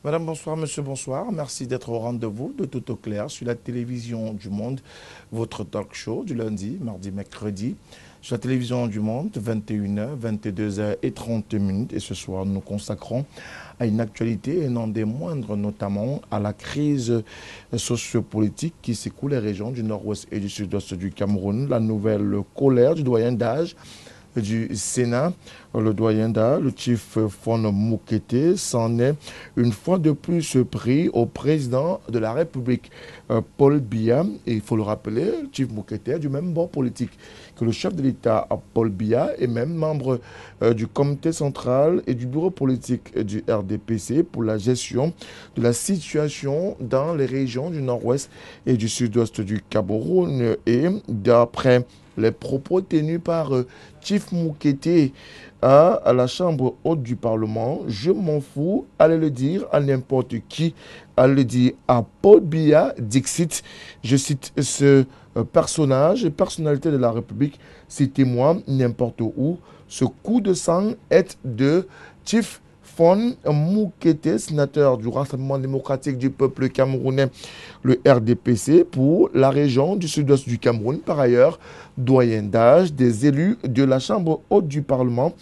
Madame, bonsoir, monsieur, bonsoir. Merci d'être au rendez-vous de Tout au clair sur la télévision du Monde, votre talk show du lundi, mardi, mercredi. Sur la télévision du Monde, 21h, 22h et 30 minutes. Et ce soir, nous consacrons à une actualité et non des moindres, notamment à la crise sociopolitique qui secoue les régions du nord-ouest et du sud-ouest du Cameroun. La nouvelle colère du doyen d'âge du Sénat, le doyen d'A, le chief Fon Moukete, s'en est une fois de plus pris au président de la République, Paul Biya. Et il faut le rappeler, le chief Moukete est du même bord politique que le chef de l'État, Paul Biya, et même membre du comité central et du bureau politique du RDPC pour la gestion de la situation dans les régions du nord-ouest et du sud-ouest du Cameroun. Et d'après les propos tenus par Chief Moukete à la Chambre haute du Parlement, je m'en fous, allez le dire à n'importe qui, allez le dire à Paul Biya, Dixit, je cite ce personnalité de la République, citez-moi n'importe où, ce coup de sang est de Chief Fon Moukete, sénateur du Rassemblement démocratique du peuple camerounais, le RDPC, pour la région du sud-ouest du Cameroun. Par ailleurs, doyen d'âge des élus de la Chambre haute du Parlement.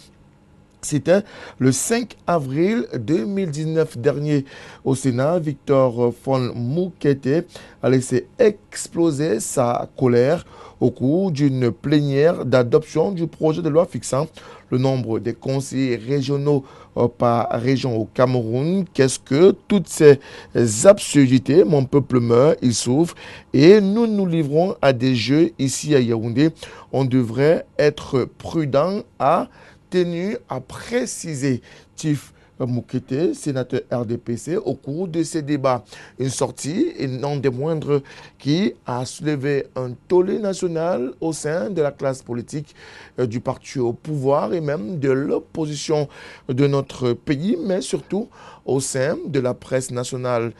C'était le 5 avril 2019 dernier au Sénat. Victor Fon Moukete a laissé exploser sa colère au cours d'une plénière d'adoption du projet de loi fixant le nombre des conseillers régionaux par région au Cameroun. Qu'est-ce que toutes ces absurdités? Mon peuple meurt, il souffre et nous nous livrons à des jeux ici à Yaoundé. On devrait être prudent à tenu à préciser Tif Moukete, sénateur RDPC, au cours de ces débats. Une sortie, et non des moindres, qui a soulevé un tollé national au sein de la classe politique du parti au pouvoir et même de l'opposition de notre pays, mais surtout au sein de la presse nationale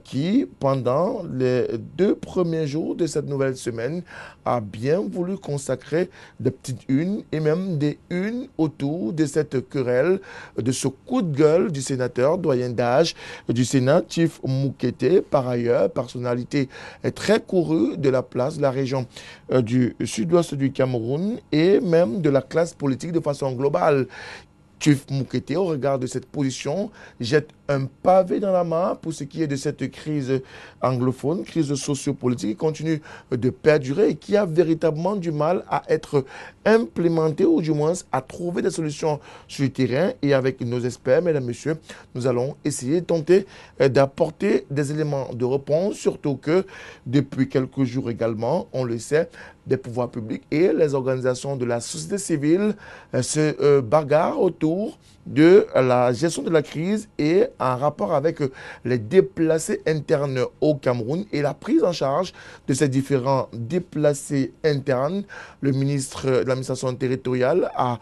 qui, pendant les 2 premiers jours de cette nouvelle semaine, a bien voulu consacrer des petites unes et même des unes autour de cette querelle, de ce coup de gueule du sénateur doyen d'âge du Sénat, Chief Moukete, par ailleurs, personnalité très courue de la place de la région du sud-ouest du Cameroun et même de la classe politique de façon globale. Chief Moukete, au regard de cette position, jette un pavé dans la mare pour ce qui est de cette crise anglophone, crise sociopolitique qui continue de perdurer et qui a véritablement du mal à être implémentée ou du moins à trouver des solutions sur le terrain. Et avec nos experts, mesdames, messieurs, nous allons essayer de tenter d'apporter des éléments de réponse, surtout que depuis quelques jours également, on le sait, des pouvoirs publics et les organisations de la société civile se bagarrent autour de la gestion de la crise et en rapport avec les déplacés internes au Cameroun et la prise en charge de ces différents déplacés internes. Le ministre de l'administration territoriale a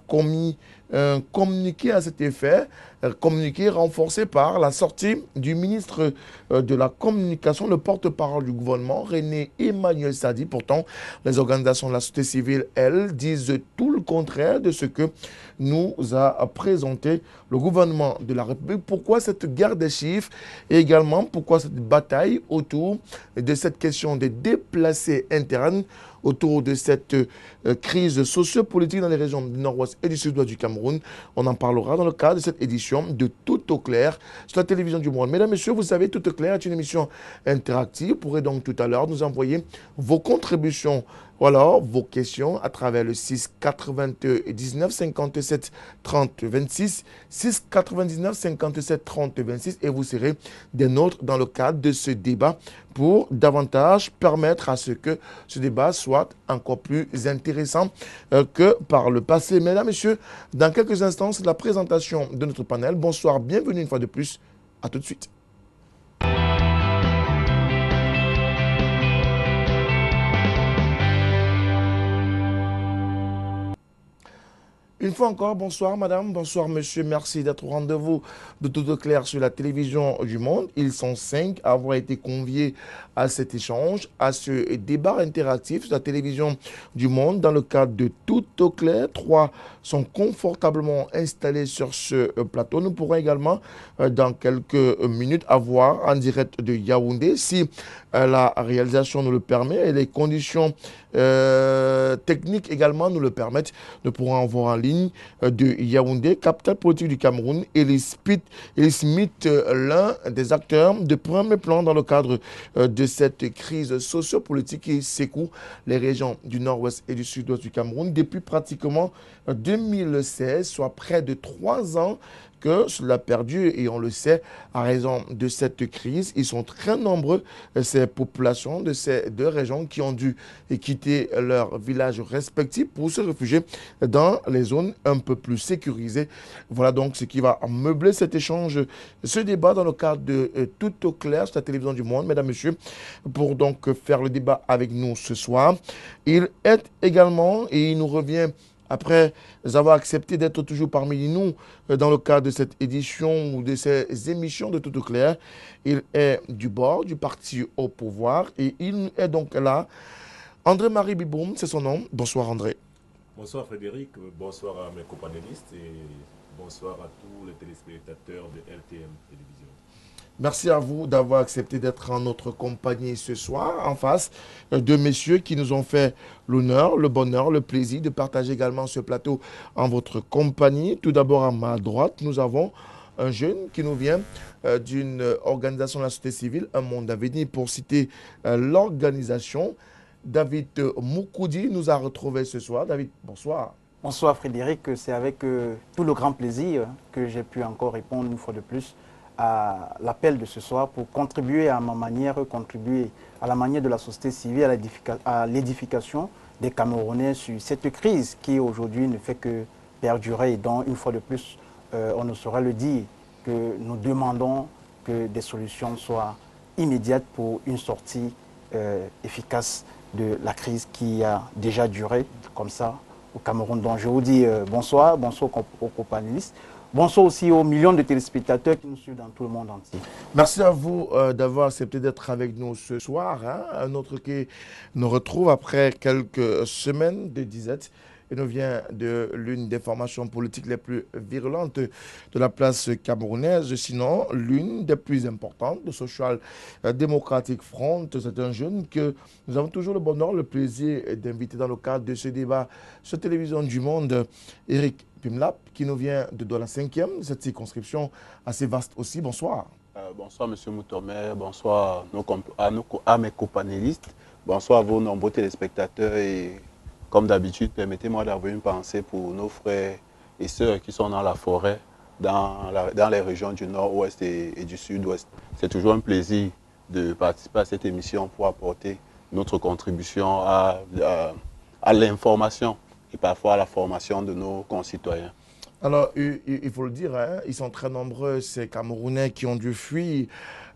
commis un communiqué à cet effet, un communiqué renforcé par la sortie du ministre de la Communication, le porte-parole du gouvernement, René Emmanuel Sadi. Pourtant, les organisations de la société civile, elles, disent tout le contraire de ce que nous a présenté le gouvernement de la République. Pourquoi cette guerre des chiffres et également pourquoi cette bataille autour de cette question des déplacés internes, autour de cette crise sociopolitique dans les régions du nord-ouest et du sud-ouest du Cameroun. On en parlera dans le cadre de cette édition de Tout au clair sur la télévision du Monde. Mesdames, Messieurs, vous savez, Tout au clair est une émission interactive. Vous pourrez donc tout à l'heure nous envoyer vos contributions ou alors vos questions à travers le 6 99 57 30 26, 6 99 57 30 26 et vous serez des nôtres dans le cadre de ce débat pour davantage permettre à ce que ce débat soit encore plus intéressant que par le passé. Mesdames, Messieurs, dans quelques instants, c'est la présentation de notre panel. Bonsoir, bienvenue une fois de plus. À tout de suite. Une fois encore, bonsoir madame, bonsoir monsieur, merci d'être au rendez-vous de Tout au clair sur la télévision du monde. Ils sont 5 à avoir été conviés à cet échange, à ce débat interactif sur la télévision du monde dans le cadre de Tout au clair. 3 sont confortablement installés sur ce plateau. Nous pourrons également, dans quelques minutes, avoir en direct de Yaoundé, si la réalisation nous le permet et les conditions techniques également nous le permettent. Nous pourrons en voir en ligne de Yaoundé, capitale politique du Cameroun, Elie Smith, l'un des acteurs de premier plan dans le cadre de cette crise sociopolitique qui secoue les régions du nord-ouest et du sud-ouest du Cameroun depuis pratiquement 2016, soit près de 3 ans que cela a perdu, et on le sait, à raison de cette crise. Ils sont très nombreux, ces populations de ces deux régions, qui ont dû quitter leurs villages respectifs pour se réfugier dans les zones un peu plus sécurisées. Voilà donc ce qui va meubler cet échange, ce débat dans le cadre de Tout au clair sur la télévision du monde. Mesdames, Messieurs, pour donc faire le débat avec nous ce soir, il est également, et il nous revient après avoir accepté d'être toujours parmi nous dans le cadre de cette édition ou de ces émissions de Tout au clair, il est du bord du parti au pouvoir et il est donc là. André-Marie Biboum, c'est son nom. Bonsoir André. Bonsoir Frédéric, bonsoir à mes copanélistes et bonsoir à tous les téléspectateurs de LTM Télévision. Merci à vous d'avoir accepté d'être en notre compagnie ce soir, en face de messieurs qui nous ont fait l'honneur, le bonheur, le plaisir de partager également ce plateau en votre compagnie. Tout d'abord, à ma droite, nous avons un jeune qui nous vient d'une organisation de la société civile, Un Monde à venir, pour citer l'organisation. David Moukoudi nous a retrouvés ce soir. David, bonsoir. Bonsoir Frédéric, c'est avec tout le grand plaisir que j'ai pu encore répondre une fois de plus à l'appel de ce soir pour contribuer à ma manière, contribuer à la manière de la société civile, à l'édification des Camerounais sur cette crise qui aujourd'hui ne fait que perdurer et dont une fois de plus on ne saurait le dire, que nous demandons que des solutions soient immédiates pour une sortie efficace de la crise qui a déjà duré comme ça au Cameroun. Donc je vous dis bonsoir, bonsoir aux companélistes. Bonsoir aussi aux millions de téléspectateurs qui nous suivent dans tout le monde entier. Merci à vous d'avoir accepté d'être avec nous ce soir. Un autre qui nous retrouve après quelques semaines de disette. Il nous vient de l'une des formations politiques les plus virulentes de la place camerounaise, sinon l'une des plus importantes, le Social Democratic Front. C'est un jeune que nous avons toujours le bonheur, le plaisir d'inviter dans le cadre de ce débat sur Télévision du Monde, Eric Pimlap, qui nous vient de Douala 5e, cette circonscription assez vaste aussi. Bonsoir. Bonsoir M. Moutomer, bonsoir à mes copanélistes, bonsoir à vos nombreux téléspectateurs et comme d'habitude, permettez-moi d'avoir une pensée pour nos frères et sœurs qui sont dans la forêt, dans les régions du nord-ouest et du sud-ouest. C'est toujours un plaisir de participer à cette émission pour apporter notre contribution à l'information et parfois à la formation de nos concitoyens. Alors, il faut le dire, ils sont très nombreux, ces Camerounais qui ont dû fuir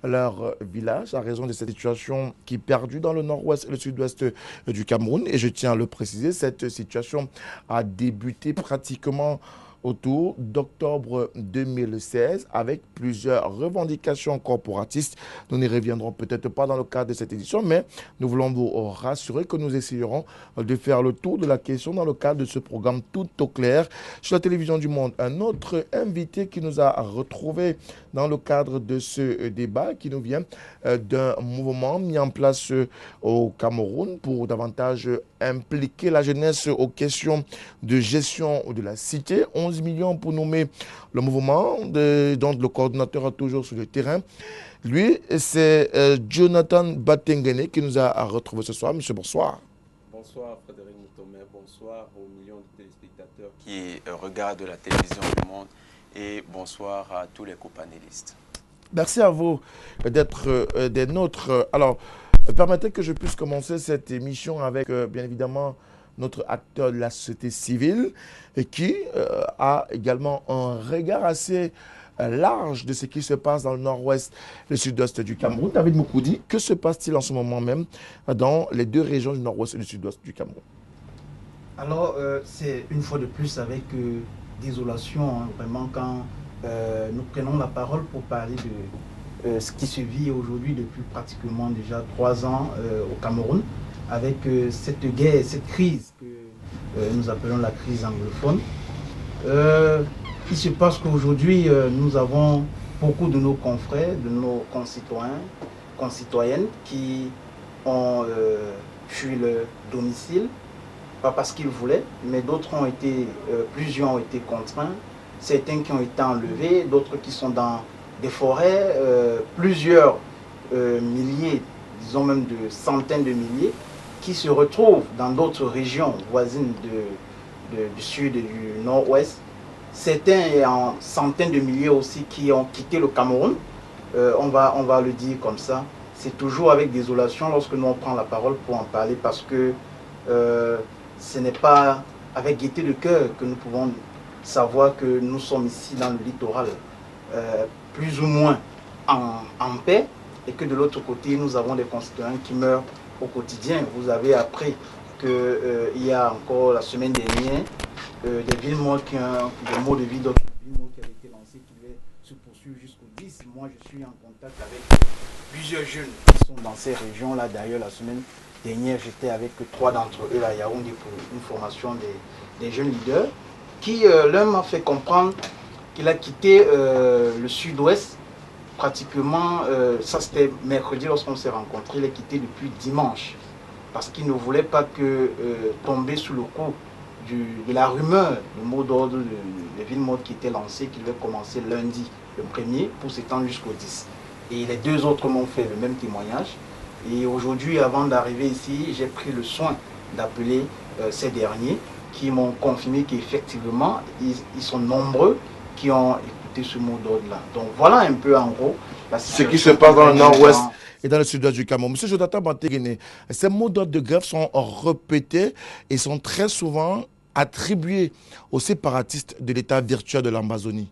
leur village à raison de cette situation qui perdure dans le nord-ouest et le sud-ouest du Cameroun. Et je tiens à le préciser, cette situation a débuté pratiquement autour d'octobre 2016 avec plusieurs revendications corporatistes. Nous n'y reviendrons peut-être pas dans le cadre de cette édition, mais nous voulons vous rassurer que nous essayerons de faire le tour de la question dans le cadre de ce programme Tout au clair sur la télévision du monde. Un autre invité qui nous a retrouvés dans le cadre de ce débat qui nous vient d'un mouvement mis en place au Cameroun pour davantage impliquer la jeunesse aux questions de gestion de la cité. 11 millions pour nommer le mouvement, dont le coordinateur est toujours sur le terrain. Lui, c'est Jonathan Batengene qui nous a retrouvés ce soir. Monsieur, bonsoir. Bonsoir Frédéric Moutomer, bonsoir aux millions de téléspectateurs qui regardent la télévision du monde et bonsoir à tous les copanélistes. Merci à vous d'être des nôtres. Alors, permettez que je puisse commencer cette émission avec, bien évidemment, notre acteur de la société civile et qui a également un regard assez large de ce qui se passe dans le nord-ouest et le sud-ouest du Cameroun. David Moukoudi, que se passe-t-il en ce moment même dans les deux régions du nord-ouest et du sud-ouest du Cameroun? Alors, c'est une fois de plus avec désolation, hein, vraiment, quand nous prenons la parole pour parler de ce qui se vit aujourd'hui depuis pratiquement déjà 3 ans au Cameroun, avec cette guerre, cette crise que nous appelons la crise anglophone. Il se passe qu'aujourd'hui, nous avons beaucoup de nos confrères, de nos concitoyennes qui ont fui le domicile, pas parce qu'ils voulaient, mais d'autres ont été, plusieurs ont été contraints, certains qui ont été enlevés, d'autres qui sont dans des forêts, plusieurs milliers, disons même de centaines de milliers, qui se retrouvent dans d'autres régions voisines du sud et du nord-ouest. Certains et en centaines de milliers aussi qui ont quitté le Cameroun. On va le dire comme ça. C'est toujours avec désolation lorsque nous on prend la parole pour en parler, parce que ce n'est pas avec gaieté de cœur que nous pouvons savoir que nous sommes ici dans le littoral, plus ou moins en paix, et que de l'autre côté, nous avons des concitoyens qui meurent au quotidien. Vous avez appris qu'il y a encore la semaine dernière des villes mortes, des mots de vie d'autres villes mortes qui avaient été lancés, qui devaient se poursuivre jusqu'au 10. Moi, je suis en contact avec plusieurs jeunes qui sont dans ces régions-là. D'ailleurs, la semaine dernière, j'étais avec 3 d'entre eux à Yaoundé pour une formation des jeunes leaders, qui l'un m'a fait comprendre qu'il a quitté le sud-ouest pratiquement, ça c'était mercredi lorsqu'on s'est rencontrés, il a quitté depuis dimanche, parce qu'il ne voulait pas que tomber sous le coup de la rumeur, le mot d'ordre des villes mortes qui était lancé, qui devait commencer lundi, le 1er, pour s'étendre jusqu'au 10. Et les 2 autres m'ont fait le même témoignage. Et aujourd'hui, avant d'arriver ici, j'ai pris le soin d'appeler ces derniers, qui m'ont confirmé qu'effectivement, ils sont nombreux qui ont écouté ce mot d'ordre-là. Donc voilà un peu en gros ce qui se passe dans le nord-ouest et dans le sud-ouest du Cameroun. Monsieur Jonathan Bantéguéné, ces mots d'ordre de grève sont répétés et sont très souvent attribués aux séparatistes de l'État virtuel de l'Amazonie.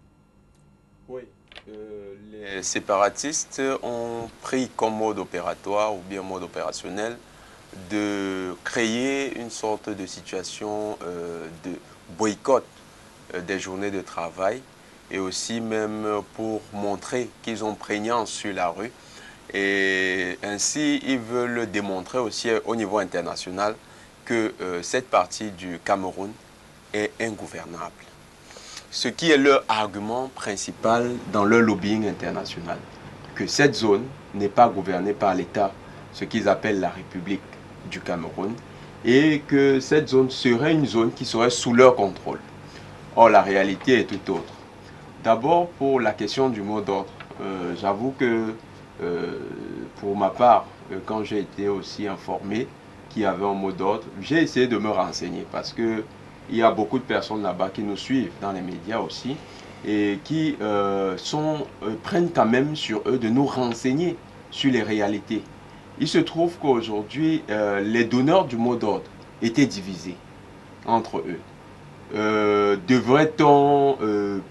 Oui, les séparatistes ont pris comme mode opératoire ou bien mode opérationnel de créer une sorte de situation de boycott des journées de travail, et aussi même pour montrer qu'ils ont prégnance sur la rue. Et ainsi, ils veulent démontrer aussi au niveau international que cette partie du Cameroun est ingouvernable. Ce qui est leur argument principal dans leur lobbying international, que cette zone n'est pas gouvernée par l'État, ce qu'ils appellent la République du Cameroun, et que cette zone serait une zone qui serait sous leur contrôle. Or, la réalité est tout autre. D'abord, pour la question du mot d'ordre, j'avoue que pour ma part, quand j'ai été aussi informé qu'il y avait un mot d'ordre, j'ai essayé de me renseigner, parce qu'il y a beaucoup de personnes là-bas qui nous suivent dans les médias aussi, et qui prennent quand même sur eux de nous renseigner sur les réalités. Il se trouve qu'aujourd'hui, les donneurs du mot d'ordre étaient divisés entre eux. Devrait-on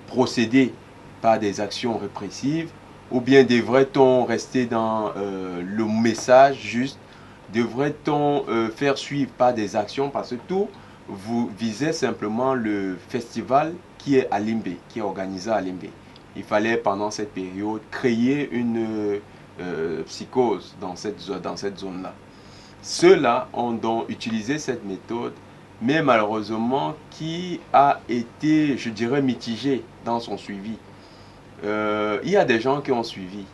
procéder par des actions répressives, ou bien devrait-on rester dans le message juste? Devrait-on faire suivre par des actions? Parce que tout vous visez simplement le festival qui est à Limbé, qui est organisé à Limbé. Il fallait pendant cette période créer une psychose dans cette zone-là. Ceux-là ont donc utilisé cette méthode, mais malheureusement qui a été, je dirais, mitigé dans son suivi. Il y a des gens qui ont suivi,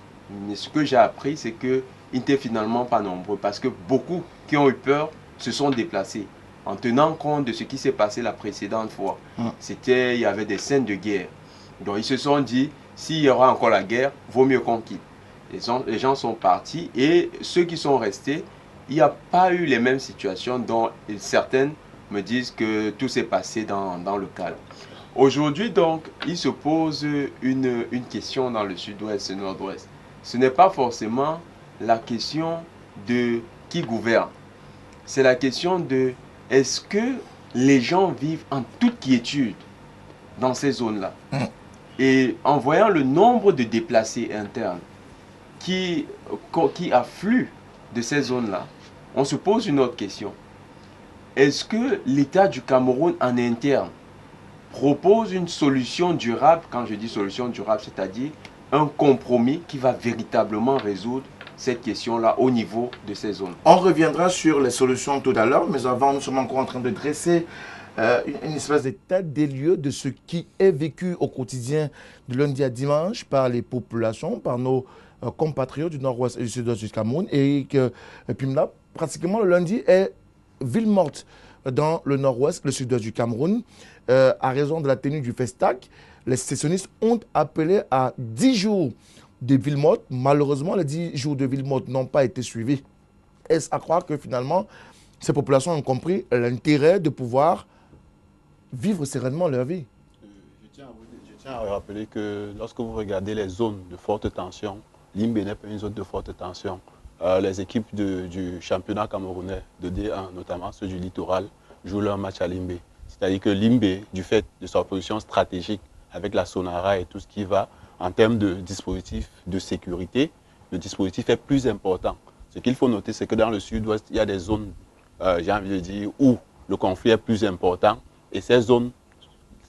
mais ce que j'ai appris, c'est qu'ils n'étaient finalement pas nombreux, parce que beaucoup qui ont eu peur se sont déplacés, en tenant compte de ce qui s'est passé la précédente fois. Il y avait des scènes de guerre. Donc ils se sont dit, s'il y aura encore la guerre, vaut mieux qu'on quitte. Les gens sont partis, et ceux qui sont restés, il n'y a pas eu les mêmes situations, dont certaines me disent que tout s'est passé dans le calme. Aujourd'hui, donc, il se pose une question dans le sud-ouest et nord-ouest. Ce n'est pas forcément la question de qui gouverne. C'est la question de est-ce que les gens vivent en toute quiétude dans ces zones-là. Et en voyant le nombre de déplacés internes qui affluent de ces zones-là, on se pose une autre question. est-ce que l'État du Cameroun en interne propose une solution durable? Quand je dis solution durable, c'est-à-dire un compromis qui va véritablement résoudre cette question-là au niveau de ces zones. On reviendra sur les solutions tout à l'heure, mais avant, nous sommes encore en train de dresser une espèce d'état des lieux de ce qui est vécu au quotidien de lundi à dimanche par les populations, par nos compatriotes du nord-ouest et du sud-ouest du Cameroun. Et puis là, pratiquement le lundi est ville morte dans le nord-ouest, le sud-ouest du Cameroun. À raison de la tenue du Festac, les sécessionnistes ont appelé à 10 jours de ville morte. Malheureusement, les 10 jours de ville morte n'ont pas été suivis. Est-ce à croire que finalement, ces populations ont compris l'intérêt de pouvoir vivre sereinement leur vie? Je tiens à rappeler que lorsque vous regardez les zones de forte tension, Limbé n'est pas une zone de forte tension. Les équipes du championnat camerounais de D1, notamment ceux du littoral, jouent leur match à Limbé. C'est-à-dire que Limbé, du fait de sa position stratégique avec la Sonara et tout ce qui va, en termes de dispositif de sécurité, le dispositif est plus important. Ce qu'il faut noter, c'est que dans le sud-ouest, il y a des zones, j'ai envie de dire, où le conflit est plus important. Et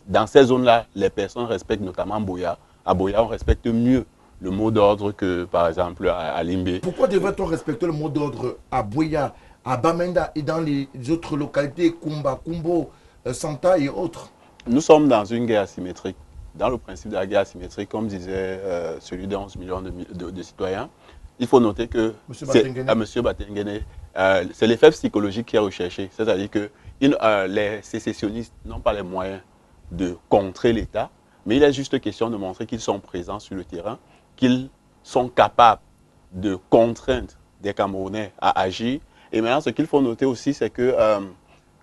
dans ces zones-là, les personnes respectent notamment Boya. À Boya, on respecte mieux le mot d'ordre que, par exemple, à Limbé. Pourquoi devrait-on respecter le mot d'ordre à Boya, à Bamenda et dans les autres localités, Kumba, Kumbo, Santa et autres? Nous sommes dans une guerre asymétrique. Dans le principe de la guerre asymétrique, comme disait celui de 11 millions de citoyens, il faut noter que M. Batengene, c'est l'effet psychologique qui est recherché. C'est-à-dire que les sécessionnistes n'ont pas les moyens de contrer l'État, mais il est juste question de montrer qu'ils sont présents sur le terrain, qu'ils sont capables de contraindre des Camerounais à agir. Et maintenant, ce qu'il faut noter aussi, c'est que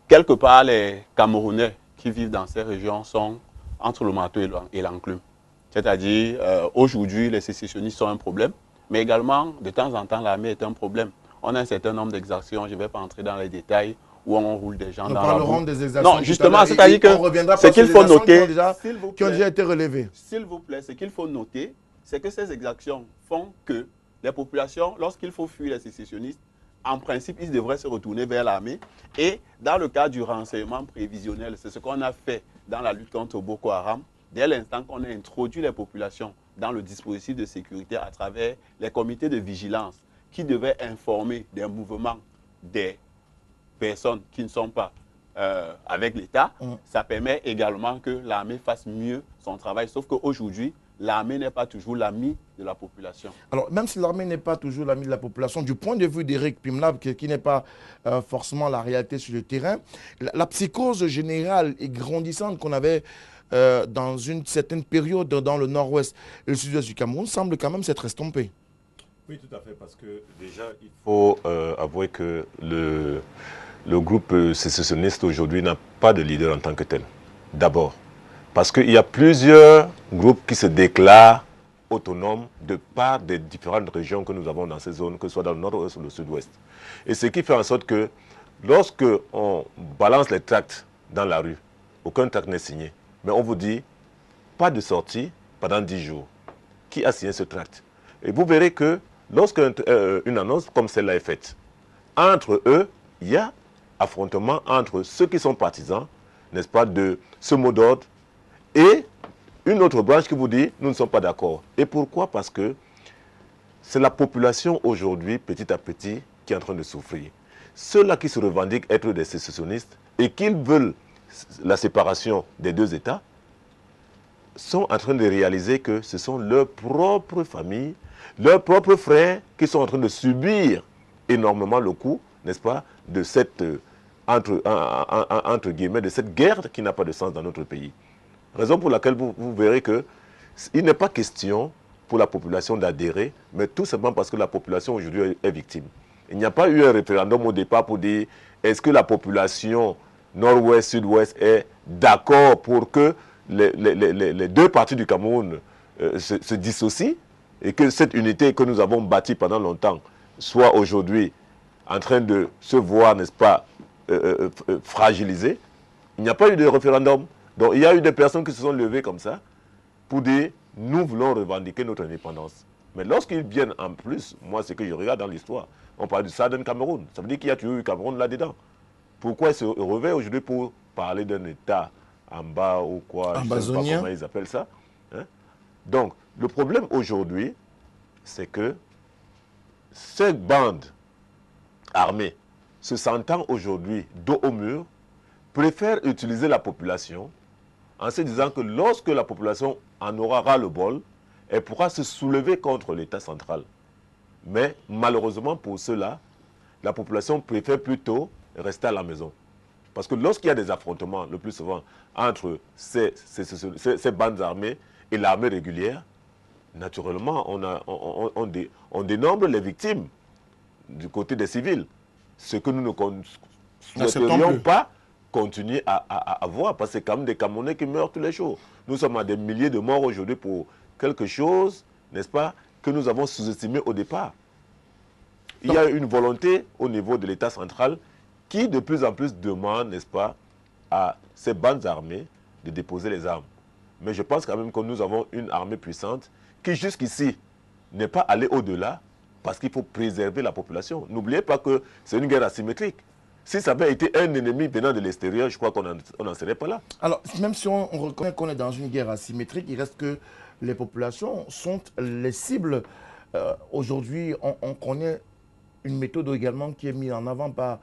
quelque part, les Camerounais qui vivent dans ces régions sont entre le marteau et l'enclume. C'est-à-dire, aujourd'hui, les sécessionnistes sont un problème, mais également, de temps en temps, l'armée est un problème. On a un certain nombre d'exactions, je ne vais pas entrer dans les détails, où on roule des gens dans la boue. Des exactions. Non, justement, c'est-à-dire que ce qu'il faut noter, qui ont déjà été relevées. S'il vous plaît, ce qu'il faut noter, c'est que ces exactions font que les populations, lorsqu'il faut fuir les sécessionnistes, en principe, ils devraient se retourner vers l'armée. Et dans le cas du renseignement prévisionnel, c'est ce qu'on a fait dans la lutte contre Boko Haram, dès l'instant qu'on a introduit les populations dans le dispositif de sécurité à travers les comités de vigilance qui devaient informer des mouvements des personnes qui ne sont pas avec l'État, ça permet également que l'armée fasse mieux son travail. Sauf qu'aujourd'hui, l'armée n'est pas toujours l'ami de la population. Alors, même si l'armée n'est pas toujours l'ami de la population, du point de vue d'Eric Pimlab, qui n'est pas forcément la réalité sur le terrain, la psychose générale et grandissante qu'on avait dans une certaine période dans le nord-ouest et le sud-ouest du Cameroun semble quand même s'être estompée. Oui, tout à fait, parce que déjà, il faut avouer que le groupe sécessionniste aujourd'hui n'a pas de leader en tant que tel. D'abord, parce qu'il y a plusieurs groupes qui se déclarent autonomes de part des différentes régions que nous avons dans ces zones, que ce soit dans le nord-ouest ou le sud-ouest. Et ce qui fait en sorte que lorsque on balance les tracts dans la rue, aucun tract n'est signé, mais on vous dit pas de sortie pendant 10 jours. Qui a signé ce tract? Et vous verrez que lorsqu'une annonce comme celle-là est faite, entre eux, il y a affrontement entre ceux qui sont partisans, n'est-ce pas, de ce mot d'ordre, et une autre branche qui vous dit, nous ne sommes pas d'accord. Et pourquoi? Parce que c'est la population aujourd'hui, petit à petit, qui est en train de souffrir. Ceux-là qui se revendiquent être des sécessionnistes et qui veulent la séparation des deux États, sont en train de réaliser que ce sont leurs propres familles, leurs propres frères qui sont en train de subir énormément le coup, n'est-ce pas, de cette, entre guillemets, de cette guerre qui n'a pas de sens dans notre pays. Raison pour laquelle vous verrez qu'il n'est pas question pour la population d'adhérer, mais tout simplement parce que la population aujourd'hui est victime. Il n'y a pas eu un référendum au départ pour dire est-ce que la population nord-ouest, sud-ouest est d'accord pour que les deux parties du Cameroun se dissocient et que cette unité que nous avons bâtie pendant longtemps soit aujourd'hui en train de se voir, n'est-ce pas, fragilisée. Il n'y a pas eu de référendum. Donc il y a eu des personnes qui se sont levées comme ça pour dire nous voulons revendiquer notre indépendance. Mais lorsqu'ils viennent en plus, moi ce que je regarde dans l'histoire, on parle du Southern Cameroun. Ça veut dire qu'il y a toujours eu Cameroun là-dedans. Pourquoi ils se réveillent aujourd'hui pour parler d'un État en bas ou quoi, je ne sais pas Ambazonien. comment ils appellent ça, hein? Donc, le problème aujourd'hui, c'est que ces bandes armées, se sentant aujourd'hui dos au mur, préfèrent utiliser la population en se disant que lorsque la population en aura ras-le-bol, elle pourra se soulever contre l'État central. Mais malheureusement pour cela, la population préfère plutôt rester à la maison. Parce que lorsqu'il y a des affrontements, le plus souvent, entre ces bandes armées et l'armée régulière, naturellement, on dénombre les victimes du côté des civils. Ce que nous ne souhaiterions pas continuer à voir, parce que c'est quand même des Camerounais qui meurent tous les jours. Nous sommes à des milliers de morts aujourd'hui pour quelque chose, n'est-ce pas, que nous avons sous-estimé au départ. Il y a une volonté au niveau de l'État central qui de plus en plus demande, n'est-ce pas, à ces bandes armées de déposer les armes. Mais je pense quand même que nous avons une armée puissante qui jusqu'ici n'est pas allée au-delà parce qu'il faut préserver la population. N'oubliez pas que c'est une guerre asymétrique. Si ça avait été un ennemi venant de l'extérieur, je crois qu'on n'en serait pas là. Alors, même si on reconnaît qu'on est dans une guerre asymétrique, il reste que les populations sont les cibles. Aujourd'hui, on connaît une méthode également qui est mise en avant par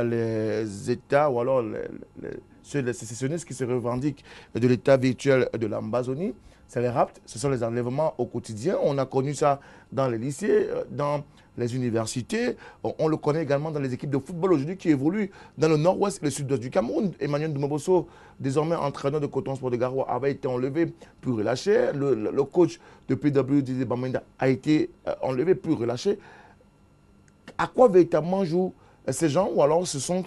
les États ou alors les sécessionnistes qui se revendiquent de l'État virtuel de l'Ambazonie. C'est les rapts, ce sont les enlèvements au quotidien. On a connu ça dans les lycées, dans les universités. On le connaît également dans les équipes de football aujourd'hui qui évoluent dans le nord-ouest et le sud-ouest du Cameroun. Emmanuel Doumobosso, désormais entraîneur de Coton Sport de Garoua, avait été enlevé puis relâché. Le coach de PW, Didier Bamenda, a été enlevé puis relâché. À quoi véritablement jouent ces gens, ou alors ce sont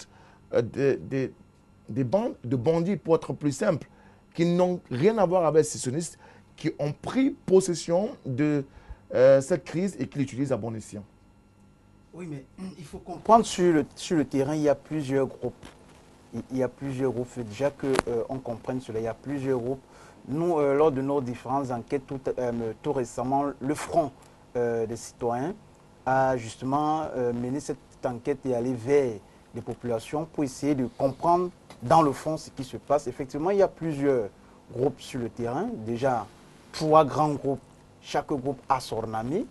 des bandes de bandits, pour être plus simple, qui n'ont rien à voir avec les sécessionnistes, qui ont pris possession de cette crise et qui l'utilisent à bon escient. Oui, mais il faut comprendre sur le terrain, il y a plusieurs groupes. Il y a plusieurs groupes. Il faut déjà qu'on comprenne cela. Il y a plusieurs groupes. Nous, lors de nos différentes enquêtes, tout récemment, le Front des citoyens a justement mené cette enquête et aller vers les populations pour essayer de comprendre dans le fond ce qui se passe. Effectivement, il y a plusieurs groupes sur le terrain. Déjà, 3 grands groupes. Chaque groupe a son armée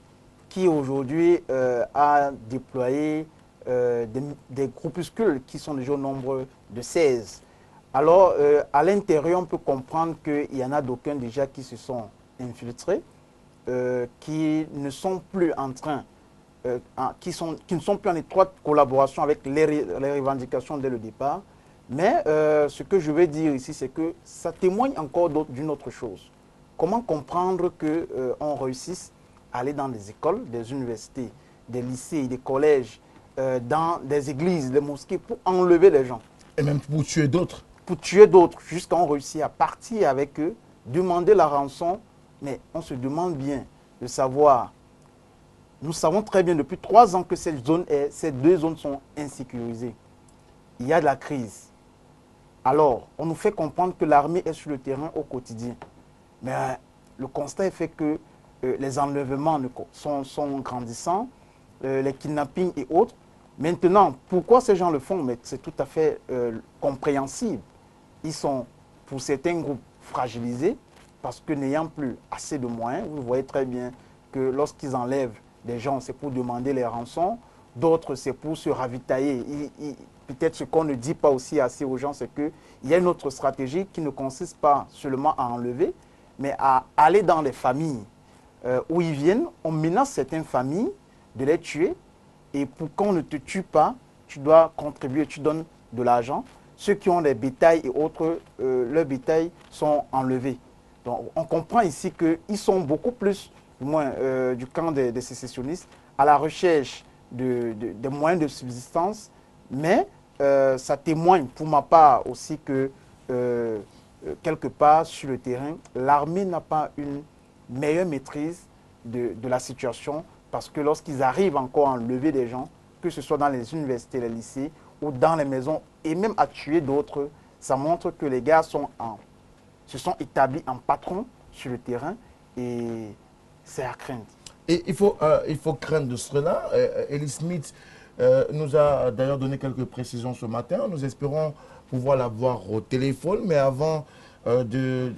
qui aujourd'hui a déployé des groupuscules qui sont déjà au nombre de 16. Alors, à l'intérieur, on peut comprendre qu'il y en a d'aucuns déjà qui se sont infiltrés, qui ne sont plus en train qui ne sont plus en étroite collaboration avec les revendications dès le départ. Mais ce que je veux dire ici, c'est que ça témoigne encore d'une autre chose. Comment comprendre qu'on réussisse à aller dans des écoles, des universités, des lycées, des collèges, dans des églises, des mosquées, pour enlever les gens. Et même pour tuer d'autres. Pour tuer d'autres, jusqu'à on réussit à partir avec eux, demander la rançon. Mais on se demande bien de savoir. Nous savons très bien depuis 3 ans que ces 2 zones sont insécurisées. Il y a de la crise. Alors, on nous fait comprendre que l'armée est sur le terrain au quotidien. Mais le constat est fait que les enlèvements sont grandissants, les kidnappings et autres. Maintenant, pourquoi ces gens le font? Mais c'est tout à fait compréhensible. Ils sont, pour certains groupes, fragilisés parce que n'ayant plus assez de moyens, vous voyez très bien que lorsqu'ils enlèvent des gens, c'est pour demander les rançons. D'autres, c'est pour se ravitailler. Peut-être ce qu'on ne dit pas aussi assez aux gens, c'est qu'il y a une autre stratégie qui ne consiste pas seulement à enlever, mais à aller dans les familles où ils viennent. On menace certaines familles de les tuer. Et pour qu'on ne te tue pas, tu dois contribuer, tu donnes de l'argent. Ceux qui ont des bétails et autres, leurs bétails sont enlevés. Donc on comprend ici qu'ils sont beaucoup plus, du moins du camp des sécessionnistes, à la recherche des moyens de subsistance. Mais ça témoigne pour ma part aussi que quelque part sur le terrain, l'armée n'a pas une meilleure maîtrise de la situation, parce que lorsqu'ils arrivent encore à enlever des gens, que ce soit dans les universités, les lycées ou dans les maisons, et même à tuer d'autres, ça montre que les gars se sont établis en patron sur le terrain, et c'est à craindre. Et il faut craindre de cela. Ellie Smith, nous a d'ailleurs donné quelques précisions ce matin. Nous espérons pouvoir l'avoir au téléphone, mais avant de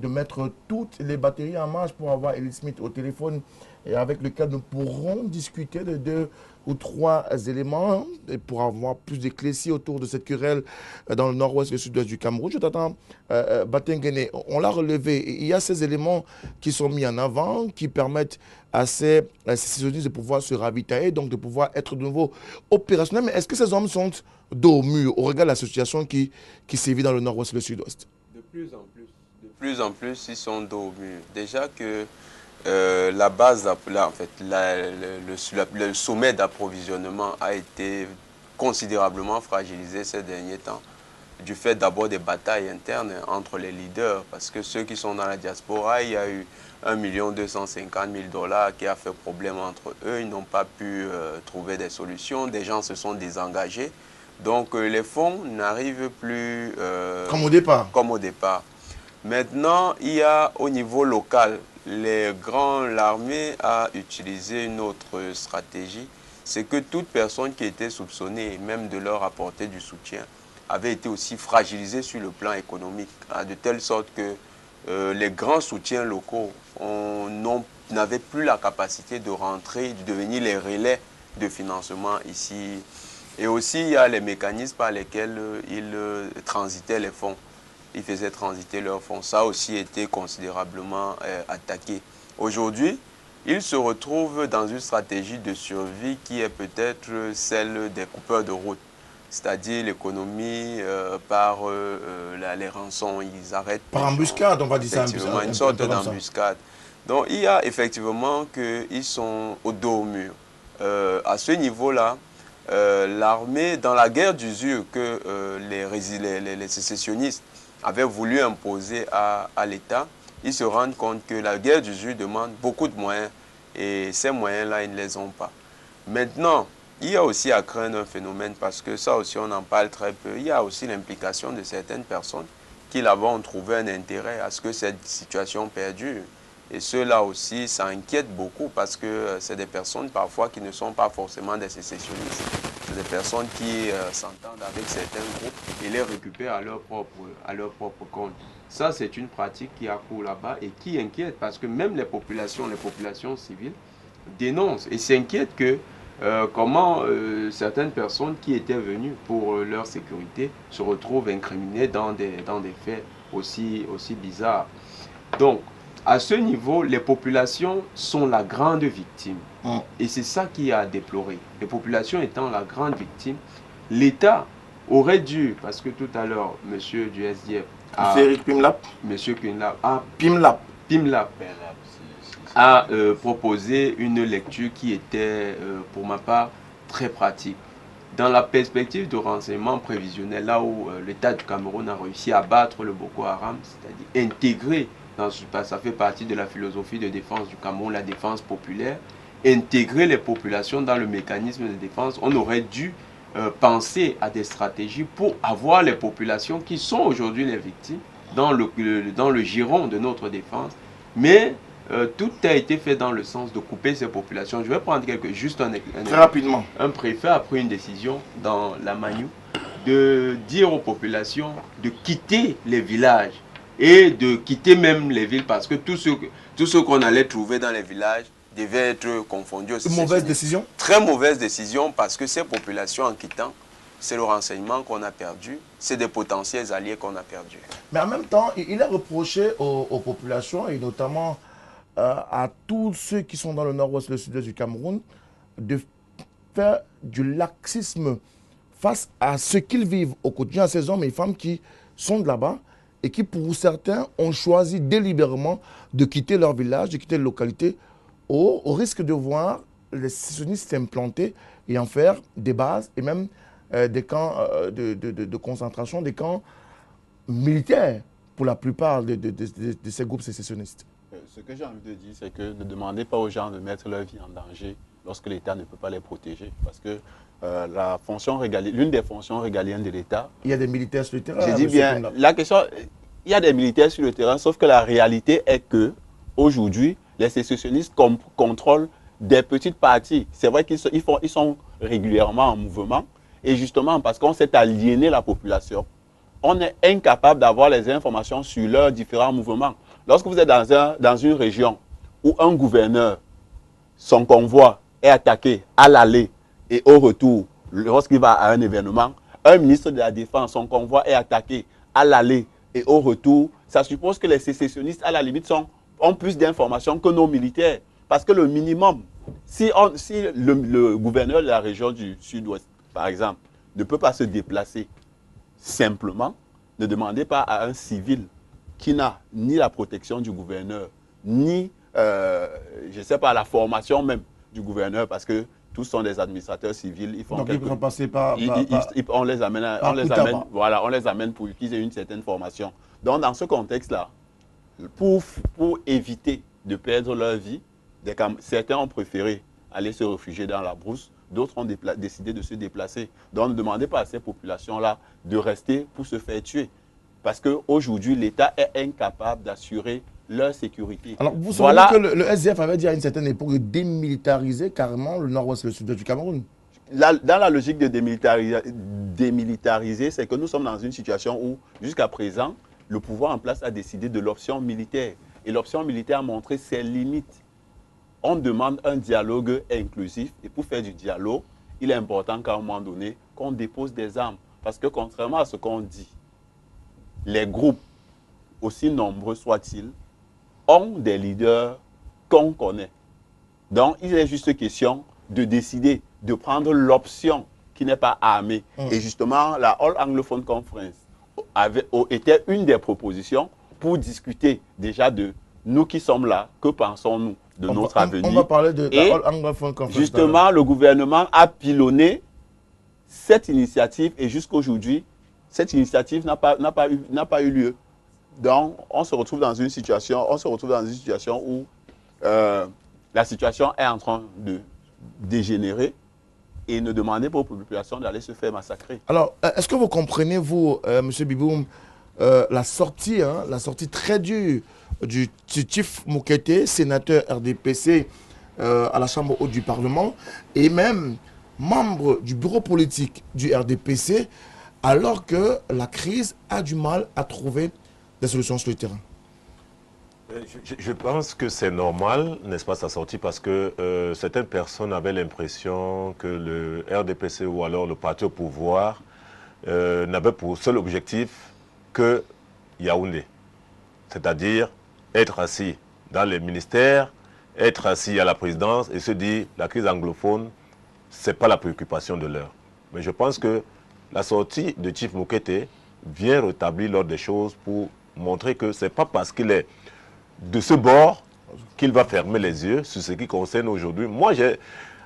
mettre toutes les batteries en marche pour avoir Elie Smith au téléphone et avec lequel nous pourrons discuter de 2 ou 3 éléments et pour avoir plus d'éclaircies autour de cette querelle dans le nord-ouest et le sud-ouest du Cameroun. Je t'attends, Batengene. On l'a relevé. Il y a ces éléments qui sont mis en avant, qui permettent à ces sécessionnistes de pouvoir se ravitailler, donc de pouvoir être de nouveau opérationnels. Mais est-ce que ces hommes sont dos au mur au regard de la situation qui sévit dans le nord-ouest et le sud-ouest? De plus en plus. De plus en plus, ils sont dos au mur. Déjà que la base, en fait, le sommet d'approvisionnement a été considérablement fragilisé ces derniers temps, du fait d'abord des batailles internes entre les leaders, parce que ceux qui sont dans la diaspora, il y a eu 1 250 000 $ qui a fait problème entre eux, ils n'ont pas pu trouver des solutions, des gens se sont désengagés, donc les fonds n'arrivent plus comme au départ. Comme au départ. Maintenant, il y a au niveau local, l'armée a utilisé une autre stratégie, c'est que toute personne qui était soupçonnée, même de leur apporter du soutien, avait été aussi fragilisée sur le plan économique, de telle sorte que les grands soutiens locaux n'avaient plus la capacité de rentrer, de devenir les relais de financement ici. Et aussi, il y a les mécanismes par lesquels ils transitaient les fonds. Ils faisaient transiter leurs fonds. Ça a aussi été considérablement attaqué. Aujourd'hui, ils se retrouvent dans une stratégie de survie qui est peut-être celle des coupeurs de route, c'est-à-dire l'économie par les rançons. Ils arrêtent. Par embuscade, on va dire ça. Effectivement, une sorte d'embuscade. Donc, il y a effectivement qu'ils sont au dos au mur. À ce niveau-là, l'armée, dans la guerre d'usure que les sécessionnistes avaient voulu imposer à l'État, ils se rendent compte que la guerre d'usure demande beaucoup de moyens et ces moyens-là, ils ne les ont pas. Maintenant, il y a aussi à craindre un phénomène parce que ça aussi, on en parle très peu. Il y a aussi l'implication de certaines personnes qui là-bas ont trouvé un intérêt à ce que cette situation perdure. Et ceux-là aussi, ça inquiète beaucoup parce que c'est des personnes parfois qui ne sont pas forcément des sécessionnistes. C'est des personnes qui s'entendent avec certains groupes et les récupèrent à leur propre compte. Ça, c'est une pratique qui a cours là-bas et qui inquiète parce que même les populations civiles dénoncent et s'inquiètent que comment certaines personnes qui étaient venues pour leur sécurité se retrouvent incriminées dans des faits aussi bizarres. Donc, à ce niveau, les populations sont la grande victime. Et c'est ça qui a déploré. Les populations étant la grande victime, l'État aurait dû, parce que tout à l'heure, monsieur du SDF, Pimlap a proposé une lecture qui était, pour ma part, très pratique. Dans la perspective de renseignement prévisionnel, là où l'État du Cameroun a réussi à battre le Boko Haram, c'est-à-dire intégrer, ça fait partie de la philosophie de défense du Cameroun, la défense populaire, intégrer les populations dans le mécanisme de défense, on aurait dû penser à des stratégies pour avoir les populations qui sont aujourd'hui les victimes dans le giron de notre défense. Mais tout a été fait dans le sens de couper ces populations. Je vais prendre juste un exemple. Très rapidement. Un préfet a pris une décision dans la Maniou de dire aux populations de quitter les villages et de quitter même les villes parce que tout ce qu'on allait trouver dans les villages devait être confondu aussi. Une mauvaise décision? Très mauvaise décision parce que ces populations en quittant, c'est le renseignement qu'on a perdu, c'est des potentiels alliés qu'on a perdus. Mais en même temps, il est reproché aux populations et notamment à tous ceux qui sont dans le nord-ouest et le sud-est du Cameroun de faire du laxisme face à ce qu'ils vivent au quotidien, à ces hommes et femmes qui sont de là-bas et qui, pour certains, ont choisi délibérément de quitter leur village, de quitter la localité, au risque de voir les sécessionnistes s'implanter et en faire des bases et même des camps de concentration, des camps militaires pour la plupart de ces groupes sécessionnistes. Ce que j'ai envie de dire, c'est que ne demandez pas aux gens de mettre leur vie en danger lorsque l'État ne peut pas les protéger. Parce que l'une des fonctions régaliennes de l'État... Il y a des militaires sur le terrain. Je dis bien, la question, il y a des militaires sur le terrain, sauf que la réalité est que aujourd'hui, les sécessionnistes contrôlent des petites parties. C'est vrai qu'ils sont régulièrement en mouvement. Et justement, parce qu'on s'est aliéné la population, on est incapable d'avoir les informations sur leurs différents mouvements. Lorsque vous êtes dans une région où un gouverneur, son convoi est attaqué à l'aller et au retour, lorsqu'il va à un événement, un ministre de la Défense, son convoi est attaqué à l'aller et au retour, ça suppose que les sécessionnistes, à la limite, ont plus d'informations que nos militaires. Parce que le minimum, si le gouverneur de la région du Sud-Ouest, par exemple, ne peut pas se déplacer simplement, ne demandez pas à un civil qui n'a ni la protection du gouverneur, ni, je ne sais pas, la formation même du gouverneur, parce que tous sont des administrateurs civils. Ils font donc ils vont passer par on les amène, voilà, on les amène pour qu'ils aient une certaine formation. Donc, dans ce contexte-là, pour éviter de perdre leur vie, certains ont préféré aller se réfugier dans la brousse, d'autres ont décidé de se déplacer. Donc, ne demandez pas à ces populations-là de rester pour se faire tuer. Parce qu'aujourd'hui, l'État est incapable d'assurer leur sécurité. Alors, vous savez que le SDF avait dit à une certaine époque de démilitariser carrément le nord-ouest et le sud-ouest du Cameroun. Dans la logique de démilitariser, c'est que nous sommes dans une situation où, jusqu'à présent, le pouvoir en place a décidé de l'option militaire. Et l'option militaire a montré ses limites. On demande un dialogue inclusif. Et pour faire du dialogue, il est important qu'à un moment donné, qu'on dépose des armes. Parce que contrairement à ce qu'on dit, les groupes, aussi nombreux soient-ils, ont des leaders qu'on connaît. Donc, il est juste question de décider de prendre l'option qui n'est pas armée. Et justement, la All Anglophone Conference était une des propositions pour discuter déjà de nous qui sommes là, que pensons-nous de notre avenir. On va parler de la All Anglophone Conference. Justement, le gouvernement a pilonné cette initiative et jusqu'aujourd'hui, cette initiative n'a pas eu lieu. Donc, on se retrouve dans une situation où la situation est en train de dégénérer et ne demandez pas aux populations d'aller se faire massacrer. Alors, est-ce que vous comprenez, vous, M. Biboum, la sortie très dure du Chief Moukete, sénateur RDPC à la Chambre haute du Parlement, et même membre du bureau politique du RDPC, alors que la crise a du mal à trouver des solutions sur le terrain? Je pense que c'est normal, n'est-ce pas, sa sortie, parce que certaines personnes avaient l'impression que le RDPC ou alors le parti au pouvoir n'avait pour seul objectif que Yaoundé. C'est-à-dire être assis dans les ministères, être assis à la présidence et se dire la crise anglophone, ce n'est pas la préoccupation de l'heure. Mais je pense que la sortie de Chief Moukete vient rétablir l'ordre des choses pour montrer que ce n'est pas parce qu'il est de ce bord qu'il va fermer les yeux sur ce qui concerne aujourd'hui. Moi,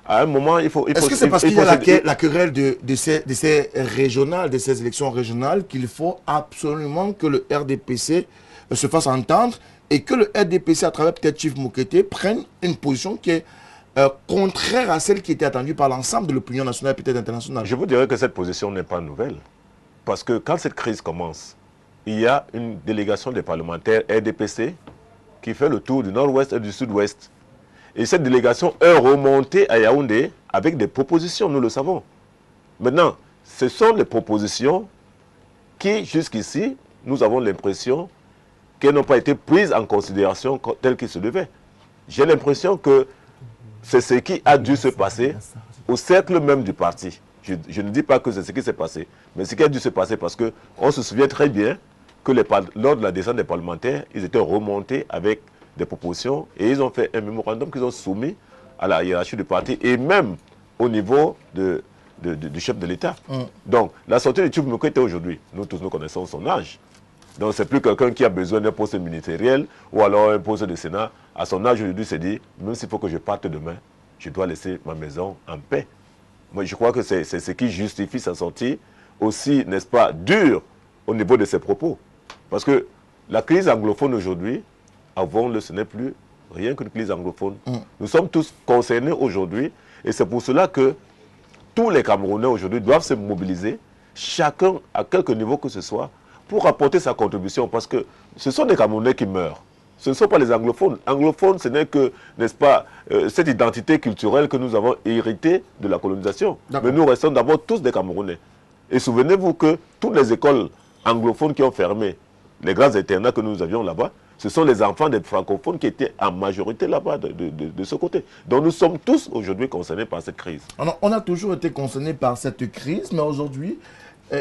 à un moment, il faut... Est-ce que c'est parce qu'il y a la querelle de ces régionales, de ces élections régionales, qu'il faut absolument que le RDPC se fasse entendre et que le RDPC, à travers peut-être Chief Moukete, prenne une position qui est contraire à celle qui était attendue par l'ensemble de l'opinion nationale et peut-être internationale? Je vous dirais que cette position n'est pas nouvelle. Parce que quand cette crise commence, il y a une délégation des parlementaires RDPC qui fait le tour du nord-ouest et du sud-ouest. Et cette délégation est remontée à Yaoundé avec des propositions, nous le savons. Maintenant, ce sont les propositions qui, jusqu'ici, nous avons l'impression qu'elles n'ont pas été prises en considération telles qu'il se devait. J'ai l'impression que c'est ce qui a dû se passer au cercle même du parti. Je ne dis pas que c'est ce qui s'est passé, mais ce qui a dû se passer parce qu'on se souvient très bien que lors de la descente des parlementaires, ils étaient remontés avec des propositions et ils ont fait un mémorandum qu'ils ont soumis à la hiérarchie du parti et même au niveau du chef de l'État. Donc, la sortie de Chief Moukete aujourd'hui, nous tous nous connaissons son âge. Donc, c'est plus quelqu'un qui a besoin d'un poste ministériel ou alors un poste de Sénat. À son âge aujourd'hui, il s'est dit, même s'il faut que je parte demain, je dois laisser ma maison en paix. Moi, je crois que c'est ce qui justifie sa sortie aussi, n'est-ce pas, dure au niveau de ses propos. Parce que la crise anglophone aujourd'hui, avant, ce n'est plus rien qu'une crise anglophone. Nous sommes tous concernés aujourd'hui et c'est pour cela que tous les Camerounais aujourd'hui doivent se mobiliser, chacun à quelque niveau que ce soit, pour apporter sa contribution. Parce que ce sont des Camerounais qui meurent. Ce ne sont pas les anglophones. Anglophones, ce n'est que, n'est-ce pas, cette identité culturelle que nous avons héritée de la colonisation. Mais nous restons d'abord tous des Camerounais. Et souvenez-vous que toutes les écoles anglophones qui ont fermé, les grands internats que nous avions là-bas, ce sont les enfants des francophones qui étaient en majorité là-bas, de ce côté. Donc nous sommes tous aujourd'hui concernés par cette crise. Alors, on a toujours été concernés par cette crise, mais aujourd'hui,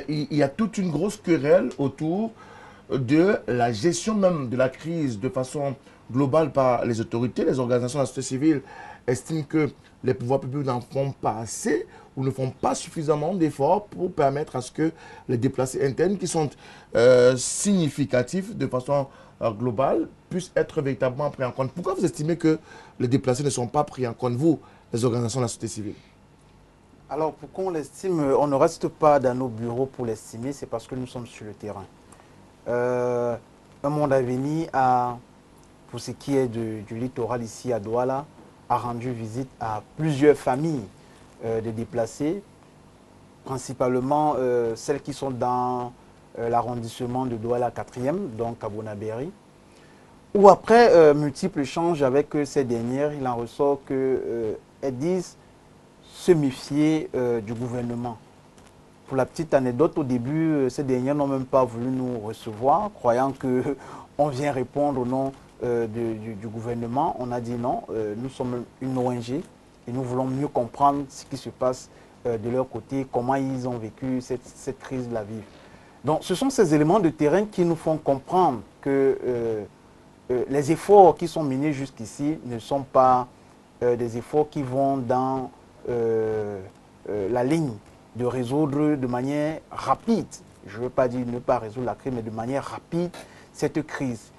il y a toute une grosse querelle autour de la gestion même de la crise de façon globale par les autorités. Les organisations de la société civile estiment que les pouvoirs publics n'en font pas assez ou ne font pas suffisamment d'efforts pour permettre à ce que les déplacés internes qui sont significatifs de façon globale puissent être véritablement pris en compte. Pourquoi vous estimez que les déplacés ne sont pas pris en compte, vous, les organisations de la société civile? Alors, pourquoi on l'estime? On ne reste pas dans nos bureaux pour l'estimer, c'est parce que nous sommes sur le terrain. Un monde à venir, pour ce qui est du littoral ici à Douala, a rendu visite à plusieurs familles de déplacés, principalement celles qui sont dans l'arrondissement de Douala 4e, donc à Bonabéry, où après multiples échanges avec ces dernières, il en ressort qu'elles disent se méfier du gouvernement. Pour la petite anecdote, au début, ces dernières n'ont même pas voulu nous recevoir, croyant qu'on vient répondre au nom du gouvernement. On a dit non, nous sommes une ONG et nous voulons mieux comprendre ce qui se passe de leur côté, comment ils ont vécu cette crise de la vie. Donc ce sont ces éléments de terrain qui nous font comprendre que les efforts qui sont menés jusqu'ici ne sont pas des efforts qui vont dans la ligne de résoudre de manière rapide, je ne veux pas dire ne pas résoudre la crise, mais de manière rapide cette crise.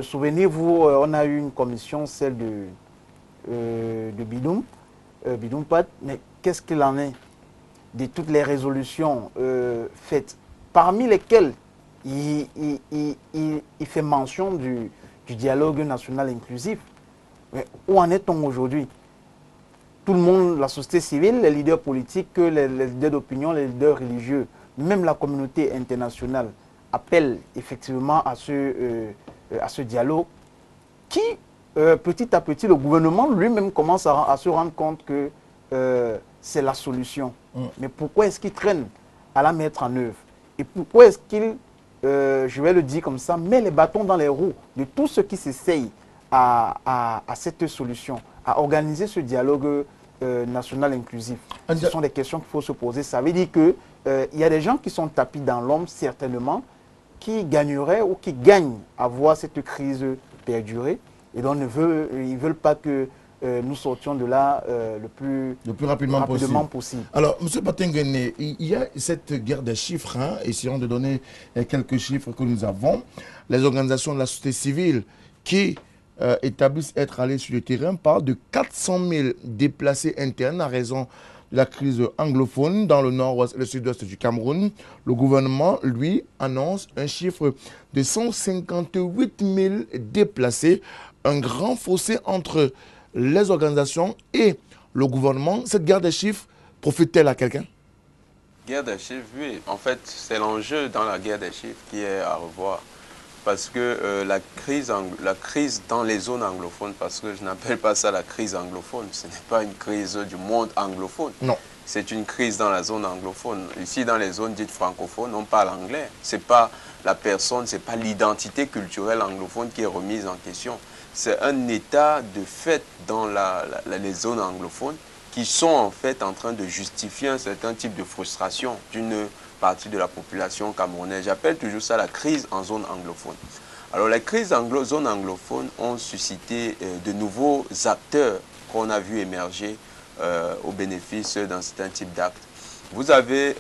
Souvenez-vous, on a eu une commission, celle de Bidoumpad, mais qu'est-ce qu'il en est de toutes les résolutions faites, parmi lesquelles il fait mention du dialogue national inclusif. Mais où en est-on aujourd'hui? Tout le monde, la société civile, les leaders politiques, les leaders d'opinion, les leaders religieux, même la communauté internationale appellent effectivement à ce dialogue qui, petit à petit, le gouvernement lui-même commence à se rendre compte que c'est la solution. Mais pourquoi est-ce qu'il traîne à la mettre en œuvre? Et pourquoi est-ce qu'il, je vais le dire comme ça, met les bâtons dans les roues de tous ceux qui s'essayent à cette solution, à organiser ce dialogue national inclusif? Ce sont des questions qu'il faut se poser. Ça veut dire qu'il y a des gens qui sont tapis dans l'ombre, certainement, qui gagneraient ou qui gagnent à voir cette crise perdurer. Et donc, ils ne veulent pas que nous sortions de là le plus rapidement possible. Alors, M. Patenguene, il y a cette guerre des chiffres. Essayons de donner quelques chiffres que nous avons. Les organisations de la société civile qui établissent être allés sur le terrain parlent de 400 000 déplacés internes à raison de la crise anglophone dans le nord-ouest et le sud-ouest du Cameroun. Le gouvernement, lui, annonce un chiffre de 158 000 déplacés. Un grand fossé entre les organisations et le gouvernement. Cette guerre des chiffres profite-t-elle à quelqu'un? Guerre des chiffres, oui. En fait, c'est l'enjeu dans la guerre des chiffres qui est à revoir. Parce que la crise dans les zones anglophones, parce que je n'appelle pas ça la crise anglophone, ce n'est pas une crise du monde anglophone. Non. C'est une crise dans la zone anglophone. Ici, dans les zones dites francophones, on parle anglais. Ce n'est pas la personne, ce n'est pas l'identité culturelle anglophone qui est remise en question. C'est un état de fait dans les zones anglophones qui sont en fait en train de justifier un certain type de frustration d'une partie de la population camerounaise. J'appelle toujours ça la crise en zone anglophone. Alors les crises en zone anglophone ont suscité de nouveaux acteurs qu'on a vu émerger au bénéfice d'un certain type d'actes. Vous avez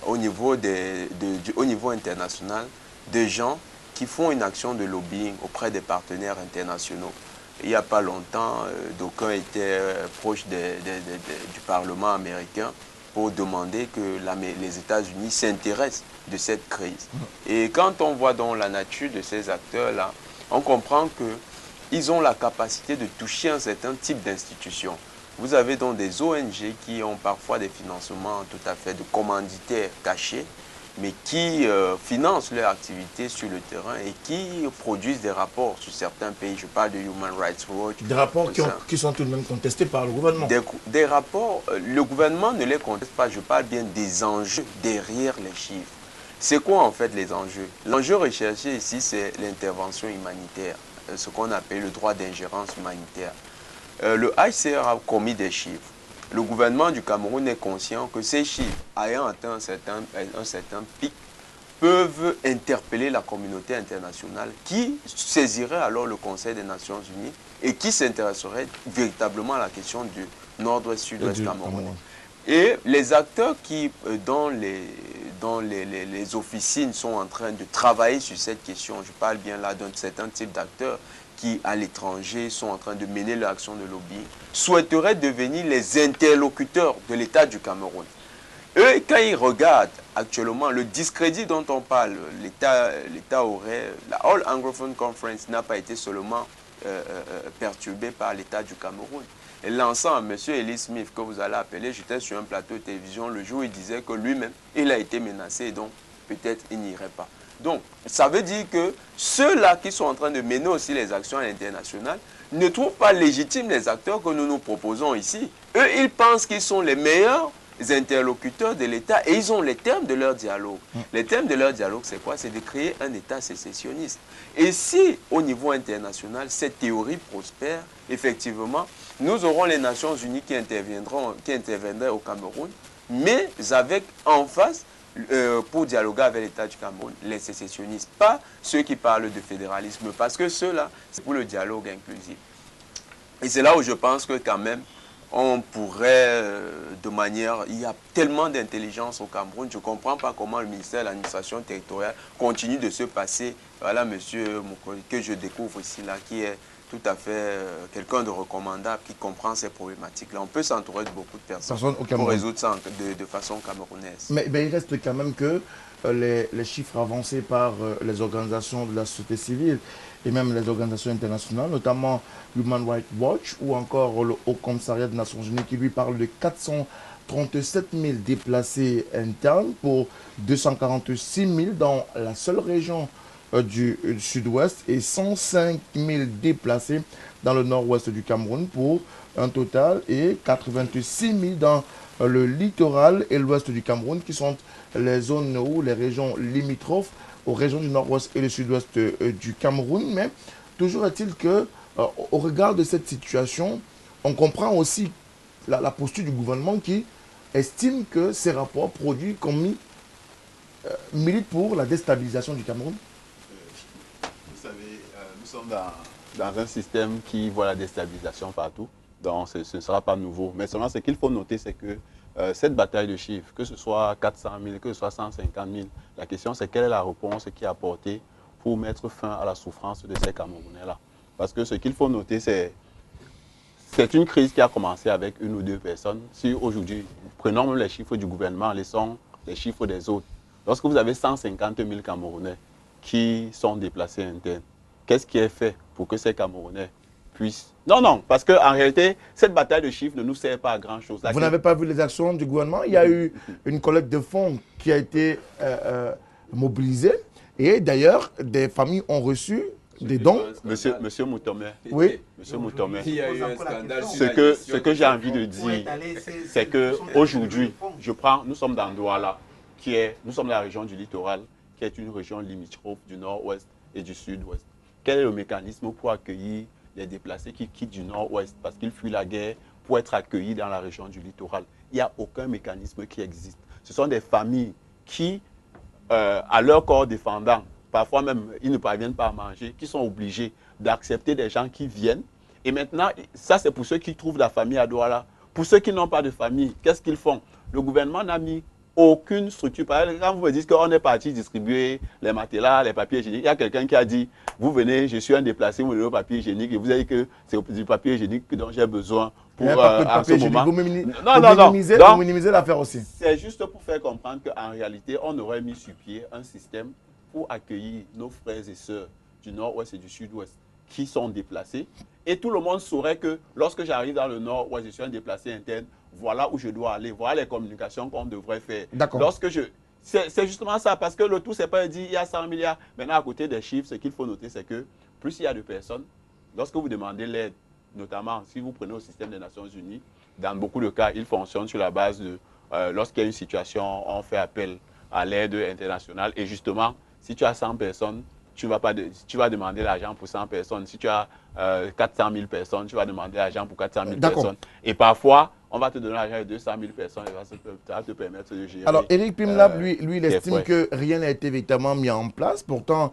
au niveau international des gens qui font une action de lobbying auprès des partenaires internationaux. Il n'y a pas longtemps, d'aucuns étaient proches du Parlement américain pour demander que les États-Unis s'intéressent de cette crise. Et quand on voit donc la nature de ces acteurs-là, on comprend qu'ils ont la capacité de toucher un certain type d'institution. Vous avez donc des ONG qui ont parfois des financements tout à fait de commanditaires cachés mais qui financent leur activité sur le terrain et qui produisent des rapports sur certains pays. Je parle de Human Rights Watch. Des rapports qui sont tout de même contestés par le gouvernement. Des rapports, le gouvernement ne les conteste pas, je parle bien des enjeux derrière les chiffres. C'est quoi en fait les enjeux? L'enjeu recherché ici, c'est l'intervention humanitaire, ce qu'on appelle le droit d'ingérence humanitaire. Le HCR a commis des chiffres. Le gouvernement du Cameroun est conscient que ces chiffres, ayant atteint un certain pic, peuvent interpeller la communauté internationale qui saisirait alors le Conseil des Nations Unies et qui s'intéresserait véritablement à la question du nord-ouest, sud-ouest camerounais. Et les acteurs qui, dans les officines, sont en train de travailler sur cette question, je parle bien là d'un certain type d'acteurs qui, à l'étranger, sont en train de mener leur action de lobby, souhaiteraient devenir les interlocuteurs de l'État du Cameroun. Eux, quand ils regardent actuellement le discrédit dont on parle, l'État aurait... La All Anglophone Conference n'a pas été seulement perturbée par l'État du Cameroun. Et l'ensemble, M. Eli Smith, que vous allez appeler, j'étais sur un plateau de télévision le jour où il disait que lui-même, il a été menacé et donc peut-être il n'irait pas. Donc, ça veut dire que ceux-là qui sont en train de mener aussi les actions à l'international ne trouvent pas légitimes les acteurs que nous nous proposons ici. Eux, ils pensent qu'ils sont les meilleurs interlocuteurs de l'État et ils ont les termes de leur dialogue. Les termes de leur dialogue, c'est quoi? C'est de créer un État sécessionniste. Et si, au niveau international, cette théorie prospère, effectivement, nous aurons les Nations Unies qui interviendraient au Cameroun, mais avec en face, pour dialoguer avec l'État du Cameroun, les sécessionnistes, pas ceux qui parlent de fédéralisme, parce que ceux-là, c'est pour le dialogue inclusif. Et c'est là où je pense que quand même, on pourrait, de manière... Il y a tellement d'intelligence au Cameroun, je ne comprends pas comment le ministère de l'administration territoriale continue de se passer. Voilà, monsieur Moukoli, que je découvre ici, là, qui est tout à fait quelqu'un de recommandable, qui comprend ces problématiques-là. On peut s'entourer de beaucoup de personnes pour résoudre ça de façon camerounaise. Mais il reste quand même que les chiffres avancés par les organisations de la société civile et même les organisations internationales, notamment Human Rights Watch ou encore le Haut Commissariat des Nations Unies qui lui parle de 437 000 déplacés internes pour 246 000 dans la seule région du sud-ouest et 105 000 déplacés dans le nord-ouest du Cameroun pour un total et 86 000 dans le littoral et l'ouest du Cameroun qui sont les zones ou les régions limitrophes aux régions du nord-ouest et le sud-ouest du Cameroun. Mais toujours est-il que au regard de cette situation, on comprend aussi la posture du gouvernement qui estime que ces rapports produits commis militent pour la déstabilisation du Cameroun. Vous savez, nous sommes dans un système qui voit la déstabilisation partout, donc ce ne sera pas nouveau. Mais seulement ce qu'il faut noter, c'est que cette bataille de chiffres, que ce soit 400 000, que ce soit 150 000, la question c'est quelle est la réponse qui est apportée pour mettre fin à la souffrance de ces Camerounais-là. Parce que ce qu'il faut noter, c'est une crise qui a commencé avec une ou deux personnes. Si aujourd'hui, prenons même les chiffres du gouvernement, laissons les chiffres des autres. Lorsque vous avez 150 000 Camerounais qui sont déplacés internes, qu'est-ce qui est fait pour que ces Camerounais puissent... Non, parce qu'en réalité, cette bataille de chiffres ne nous sert pas à grand-chose. Vous n'avez pas vu les actions du gouvernement? Il y a eu une collecte de fonds qui a été mobilisée. Et d'ailleurs, des familles ont reçu des dons. Monsieur Moutomé. Oui. Monsieur Moutomé. Il y a eu un scandale. Ce que j'ai envie de dire, c'est qu'aujourd'hui, nous sommes dans Douala, nous sommes dans la région du littoral, qui est une région limitrophe du nord-ouest et du sud-ouest. Quel est le mécanisme pour accueillir les déplacés qui quittent du nord-ouest parce qu'ils fuient la guerre pour être accueillis dans la région du littoral? Il n'y a aucun mécanisme qui existe. Ce sont des familles qui, à leur corps défendant, parfois même ils ne parviennent pas à manger, qui sont obligés d'accepter des gens qui viennent. Et maintenant, ça c'est pour ceux qui trouvent la famille à Douala. Pour ceux qui n'ont pas de famille, qu'est-ce qu'ils font? Le gouvernement n'a mis aucune structure. Par exemple, quand vous me dites qu'on est parti distribuer les matelas, les papiers hygiéniques, il y a quelqu'un qui a dit, vous venez, je suis un déplacé, vous venez au papier hygiénique et vous avez dit que c'est du papier hygiénique dont j'ai besoin pour en ce moment. Vous minimisez l'affaire aussi. C'est juste pour faire comprendre qu'en réalité, on aurait mis sur pied un système pour accueillir nos frères et sœurs du nord-ouest et du sud-ouest qui sont déplacés. Et tout le monde saurait que lorsque j'arrive dans le nord-ouest, je suis un déplacé interne, voilà où je dois aller, voilà les communications qu'on devrait faire. D'accord. C'est justement ça, parce que le tout, c'est pas dit il y a 100 milliards. Maintenant, à côté des chiffres, ce qu'il faut noter, c'est que plus il y a de personnes, lorsque vous demandez l'aide, notamment si vous prenez au système des Nations Unies, dans beaucoup de cas, il fonctionne sur la base de, lorsqu'il y a une situation, on fait appel à l'aide internationale. Et justement, si tu as 100 personnes, tu vas demander l'argent pour 100 personnes. Si tu as 400 000 personnes, tu vas demander l'argent pour 400 000 personnes. Et parfois, on va te donner l'argent de 200 000 personnes et ça va te permettre de gérer. Alors, Éric Pimlab, lui, il estime que rien n'a été véritablement mis en place. Pourtant,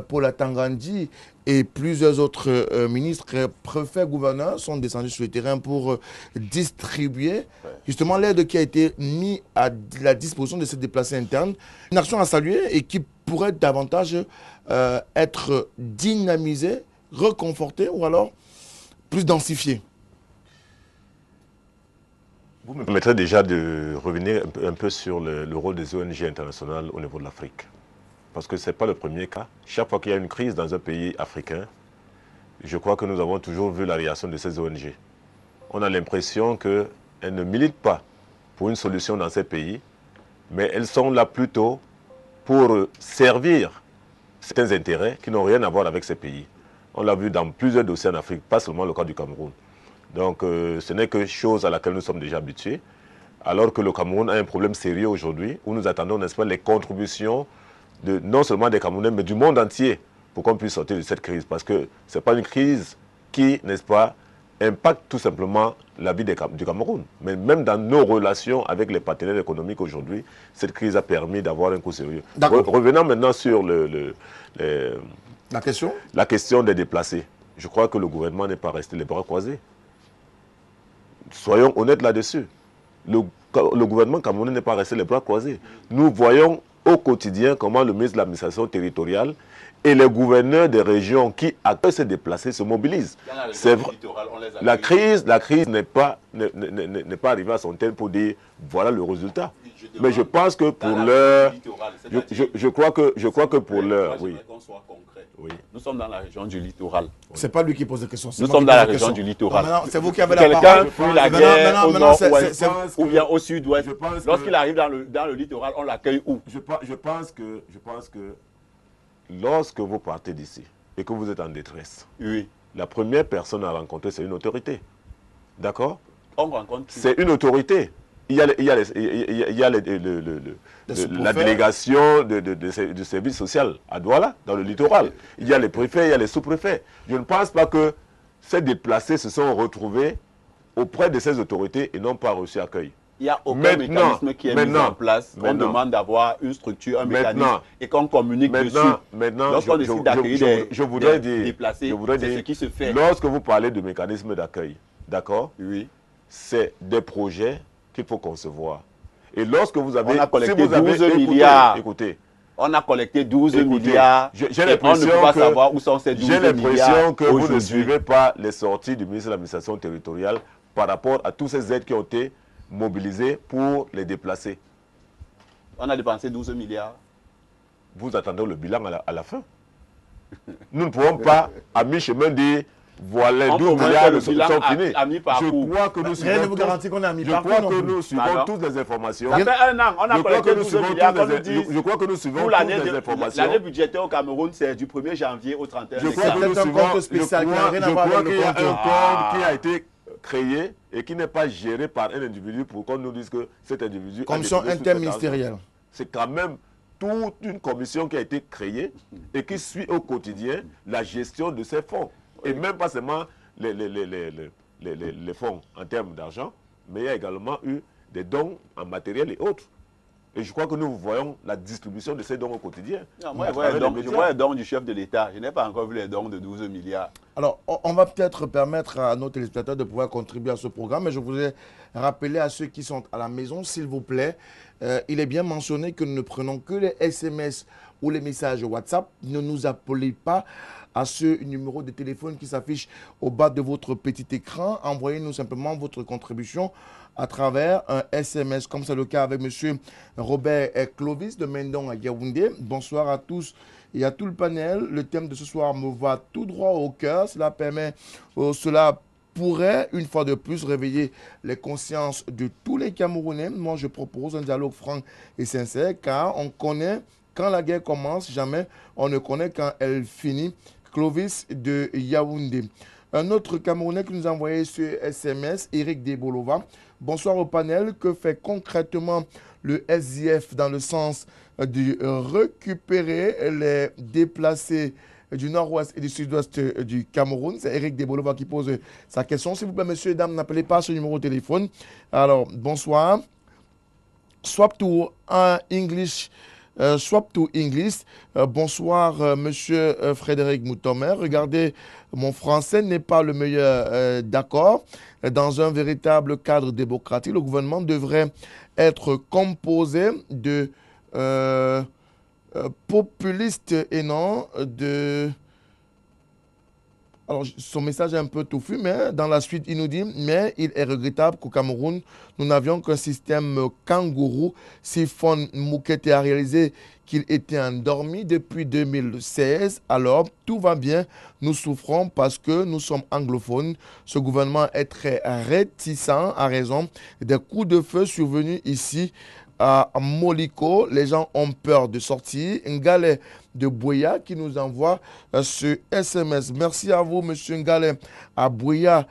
Paul Atangandi et plusieurs autres ministres, préfets, gouverneurs sont descendus sur le terrain pour distribuer justement l'aide qui a été mise à la disposition de ces déplacés internes. Une action à saluer et qui pourrait davantage être dynamisée, reconfortée ou alors plus densifiée. Vous me permettrez déjà de revenir un peu sur le rôle des ONG internationales au niveau de l'Afrique. Parce que ce n'est pas le premier cas. Chaque fois qu'il y a une crise dans un pays africain, je crois que nous avons toujours vu la réaction de ces ONG. On a l'impression qu'elles ne militent pas pour une solution dans ces pays, mais elles sont là plutôt pour servir certains intérêts qui n'ont rien à voir avec ces pays. On l'a vu dans plusieurs dossiers en Afrique, pas seulement le cas du Cameroun. Donc ce n'est que chose à laquelle nous sommes déjà habitués, alors que le Cameroun a un problème sérieux aujourd'hui, où nous attendons, n'est-ce pas, les contributions non seulement des Camerounais, mais du monde entier, pour qu'on puisse sortir de cette crise. Parce que ce n'est pas une crise qui, n'est-ce pas, impacte tout simplement la vie du Cameroun. Mais même dans nos relations avec les partenaires économiques aujourd'hui, cette crise a permis d'avoir un coup sérieux. Revenons maintenant sur la question des déplacés. Je crois que le gouvernement n'est pas resté les bras croisés. Soyons honnêtes là-dessus. Le gouvernement camerounais n'est pas resté les bras croisés. Nous voyons au quotidien comment le ministre de l'administration territoriale et les gouverneurs des régions qui accueillent ces déplacés se mobilisent. La crise n'est pas arrivée à son terme pour dire voilà le résultat. Mais je pense que pour l'heure, je crois que pour l'heure, oui. Oui. Nous sommes dans la région du littoral. C'est pas lui qui pose des questions. Nous sommes dans la région du littoral. C'est vous qui avez la parole. Quelqu'un fuit la guerre au nord-ouest ou bien au sud-ouest. Lorsqu'il arrive dans le littoral, on l'accueille où? Je pense que lorsque vous partez d'ici et que vous êtes en détresse, oui, la première personne à rencontrer, c'est une autorité. D'accord? On rencontre qui? C'est une autorité. Il y a la délégation du service social à Douala, dans le littoral. Il y a les préfets, il y a les sous-préfets. Je ne pense pas que ces déplacés se sont retrouvés auprès de ces autorités et n'ont pas reçu accueil. Il n'y a aucun mécanisme qui est mis en place. On demande d'avoir une structure, un mécanisme et qu'on communique dessus. Lorsqu'on décide d'accueillir des déplacés, c'est ce qui se fait. Lorsque vous parlez de mécanisme d'accueil, d'accord? Oui. C'est des projets qu'il faut concevoir. Et lorsque vous avez... On a collecté 12 milliards. Écoutez. On a collecté 12 milliards. J'ai l'impression on ne peut pas savoir où sont ces 12 milliards. J'ai l'impression que vous ne suivez pas les sorties du ministre de l'administration territoriale par rapport à toutes ces aides qui ont été mobilisées pour les déplacer. On a dépensé 12 milliards. Vous attendez le bilan à la fin. Nous ne pouvons pas, à mi-chemin, dire... Voilà, les 12 milliards sont finis. Je crois que nous suivons toutes les informations. Ça fait un an, on a collecté 12 milliards, comme nous disent. Je crois que nous suivons toutes les informations. L'année budgétaire au Cameroun, c'est du 1er janvier au 31 décembre. Je crois qu'il y a un compte qui a été créé et qui n'est pas géré par un individu pour qu'on nous dise que cet individu... Commission interministérielle. C'est quand même toute une commission qui a été créée et qui suit au quotidien la gestion de ces fonds. Et même pas seulement les fonds en termes d'argent, mais il y a également eu des dons en matériel et autres. Et je crois que nous voyons la distribution de ces dons au quotidien. Non, moi, je vois les dons du chef de l'État. Je n'ai pas encore vu les dons de 12 milliards. Alors, on va peut-être permettre à nos téléspectateurs de pouvoir contribuer à ce programme, mais je voudrais rappeler à ceux qui sont à la maison, s'il vous plaît, il est bien mentionné que nous ne prenons que les SMS ou les messages WhatsApp. Ne nous appelez pas à ce numéro de téléphone qui s'affiche au bas de votre petit écran. Envoyez-nous simplement votre contribution à travers un SMS, comme c'est le cas avec M. Robert Clovis de Mendon à Yaoundé. Bonsoir à tous et à tout le panel. Le thème de ce soir me va tout droit au cœur. Cela pourrait, une fois de plus, réveiller les consciences de tous les Camerounais. Moi, je propose un dialogue franc et sincère, car on connaît quand la guerre commence, jamais on ne connaît quand elle finit. Clovis de Yaoundé. Un autre Camerounais qui nous a envoyé ce SMS, Eric Debolova. Bonsoir au panel. Que fait concrètement le SDF dans le sens de récupérer les déplacés du nord-ouest et du sud-ouest du Cameroun? C'est Eric Debolova qui pose sa question. S'il vous plaît, messieurs et dames, n'appelez pas ce numéro de téléphone. Alors, bonsoir. Swap to English. Swap to English. Bonsoir, monsieur Frédéric Moutomer. Regardez, mon français n'est pas le meilleur, d'accord. Dans un véritable cadre démocratique, le gouvernement devrait être composé de populistes et non de... Alors, son message est un peu touffu, mais dans la suite, il nous dit « Mais il est regrettable qu'au Cameroun, nous n'avions qu'un système kangourou. Si Fon Moukete a réalisé qu'il était endormi depuis 2016, alors tout va bien. Nous souffrons parce que nous sommes anglophones. Ce gouvernement est très réticent à raison des coups de feu survenus ici à Moliko. Les gens ont peur de sortir. Ngale de Boya qui nous envoie ce SMS. Merci à vous, monsieur Ngale à Boya,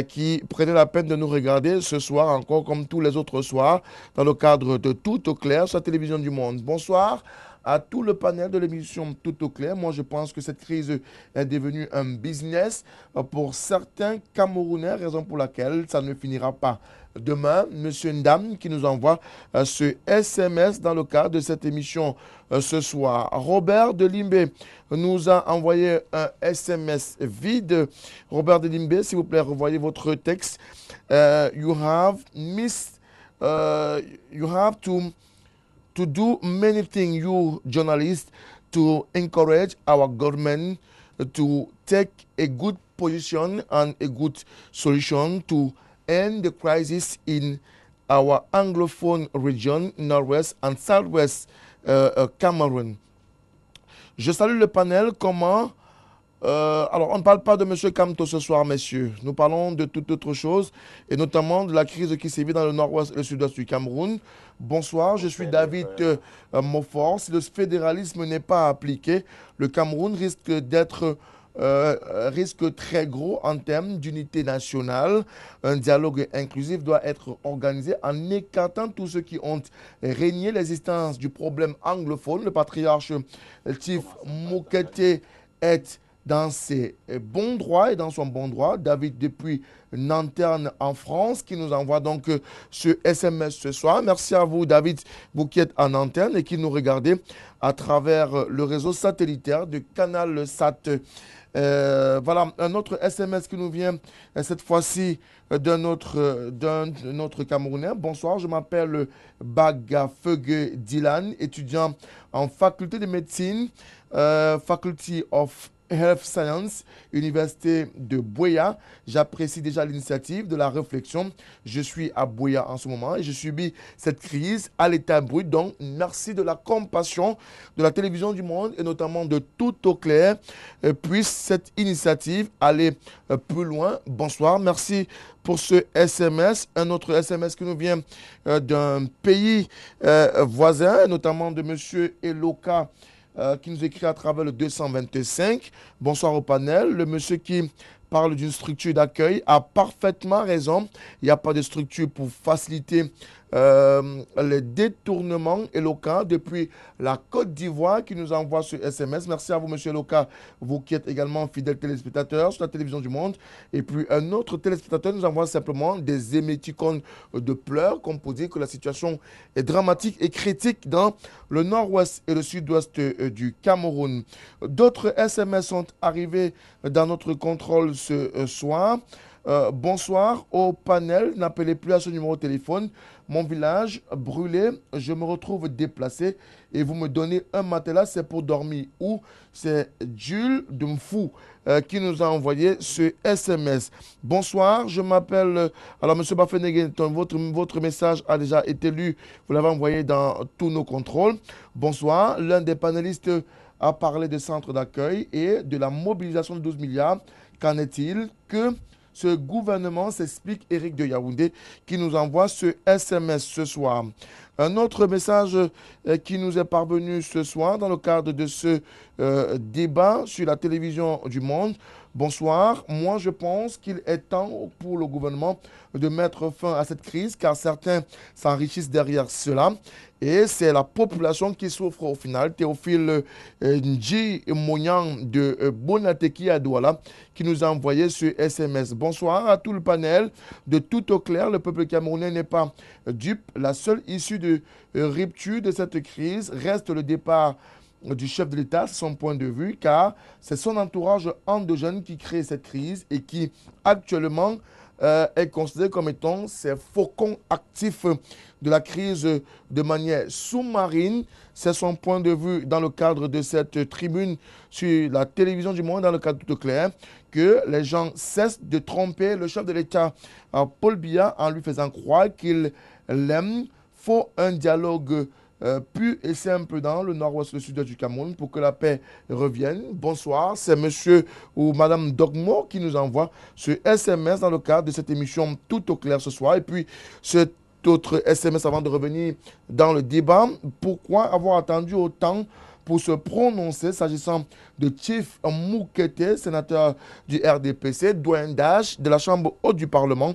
qui prenait la peine de nous regarder ce soir, encore comme tous les autres soirs, dans le cadre de Tout au clair sur la télévision du monde. Bonsoir à tout le panel de l'émission Tout au clair. Moi, je pense que cette crise est devenue un business pour certains Camerounais, raison pour laquelle ça ne finira pas. Demain, monsieur Ndam qui nous envoie ce SMS dans le cadre de cette émission ce soir. Robert de Limbé nous a envoyé un SMS vide. Robert de Limbé, s'il vous plaît, revoyez votre texte. You have to do many things, you journalists, to encourage our government to take a good position and a good solution to end the crisis in our Anglophone region, Northwest and Southwest Cameroon. Je salue le panel. Comment alors, on ne parle pas de M. Kamto ce soir, messieurs. Nous parlons de toute autre chose, et notamment de la crise qui sévit dans le nord-ouest et le sud-ouest du Cameroun. Bonsoir, je suis David Mofor. Si le fédéralisme n'est pas appliqué, le Cameroun risque d'être risque très gros en termes d'unité nationale. Un dialogue inclusif doit être organisé en écartant tous ceux qui ont régné l'existence du problème anglophone. Le patriarche Chief Moukete est dans ses bons droits et dans son bon droit. David depuis Nanterre en France qui nous envoie donc ce SMS ce soir. Merci à vous David, vous qui êtes en antenne et qui nous regardez à travers le réseau satellitaire de Canal Sat. Voilà un autre SMS qui nous vient cette fois-ci d'un autre Camerounais. Bonsoir, je m'appelle Bagafeugue Dylan, étudiant en faculté de médecine, Faculty of Health Science, Université de Boya. J'apprécie déjà l'initiative de la réflexion. Je suis à Boya en ce moment et je subis cette crise à l'état brut. Donc, merci de la compassion de la télévision du monde et notamment de Tout au clair. Puisse cette initiative aller plus loin. Bonsoir, merci pour ce SMS. Un autre SMS qui nous vient d'un pays voisin, notamment de M. Eloka, qui nous écrit à travers le 225. Bonsoir au panel. Le monsieur qui parle d'une structure d'accueil a parfaitement raison. Il n'y a pas de structure pour faciliter les détournements éloquents depuis la Côte d'Ivoire qui nous envoie ce SMS. Merci à vous, monsieur Eloka, vous qui êtes également fidèle téléspectateur sur la télévision du monde. Et puis un autre téléspectateur nous envoie simplement des émoticônes de pleurs, comme pour dire que la situation est dramatique et critique dans le nord-ouest et le sud-ouest du Cameroun. D'autres SMS sont arrivés dans notre contrôle ce soir. Bonsoir au panel, n'appelez plus à ce numéro de téléphone. Mon village brûlé, je me retrouve déplacé et vous me donnez un matelas, c'est pour dormir. Ou c'est Jules Dumfou qui nous a envoyé ce SMS. Bonsoir, je m'appelle... Alors, M. Bafeneguen, votre message a déjà été lu. Vous l'avez envoyé dans tous nos contrôles. Bonsoir, l'un des panélistes a parlé des centres d'accueil et de la mobilisation de 12 milliards. Qu'en est-il? Que ce gouvernement, s'explique Éric de Yaoundé qui nous envoie ce SMS ce soir. Un autre message qui nous est parvenu ce soir dans le cadre de ce débat sur la télévision du Monde. Bonsoir, moi je pense qu'il est temps pour le gouvernement de mettre fin à cette crise car certains s'enrichissent derrière cela et c'est la population qui souffre au final. Théophile Ndji Moyan de Bonateki à Douala qui nous a envoyé ce SMS. Bonsoir à tout le panel. De tout au clair, le peuple camerounais n'est pas dupe. La seule issue de rupture de cette crise reste le départ du chef de l'État, c'est son point de vue, car c'est son entourage endogène qui crée cette crise et qui actuellement est considéré comme étant ces faucons actifs de la crise de manière sous-marine. C'est son point de vue dans le cadre de cette tribune sur la télévision du Monde, dans le cadre tout clair, que les gens cessent de tromper le chef de l'État, Paul Biya, en lui faisant croire qu'il l'aime. Faut un dialogue pur et simple dans le nord-ouest et le sud-ouest du Cameroun pour que la paix revienne. Bonsoir, c'est monsieur ou madame Dogmo qui nous envoie ce SMS dans le cadre de cette émission Tout au clair ce soir. Et puis, cet autre SMS avant de revenir dans le débat. Pourquoi avoir attendu autant pour se prononcer s'agissant de Chief Moukete, sénateur du RDPC, doyen d'âge de la Chambre haute du Parlement,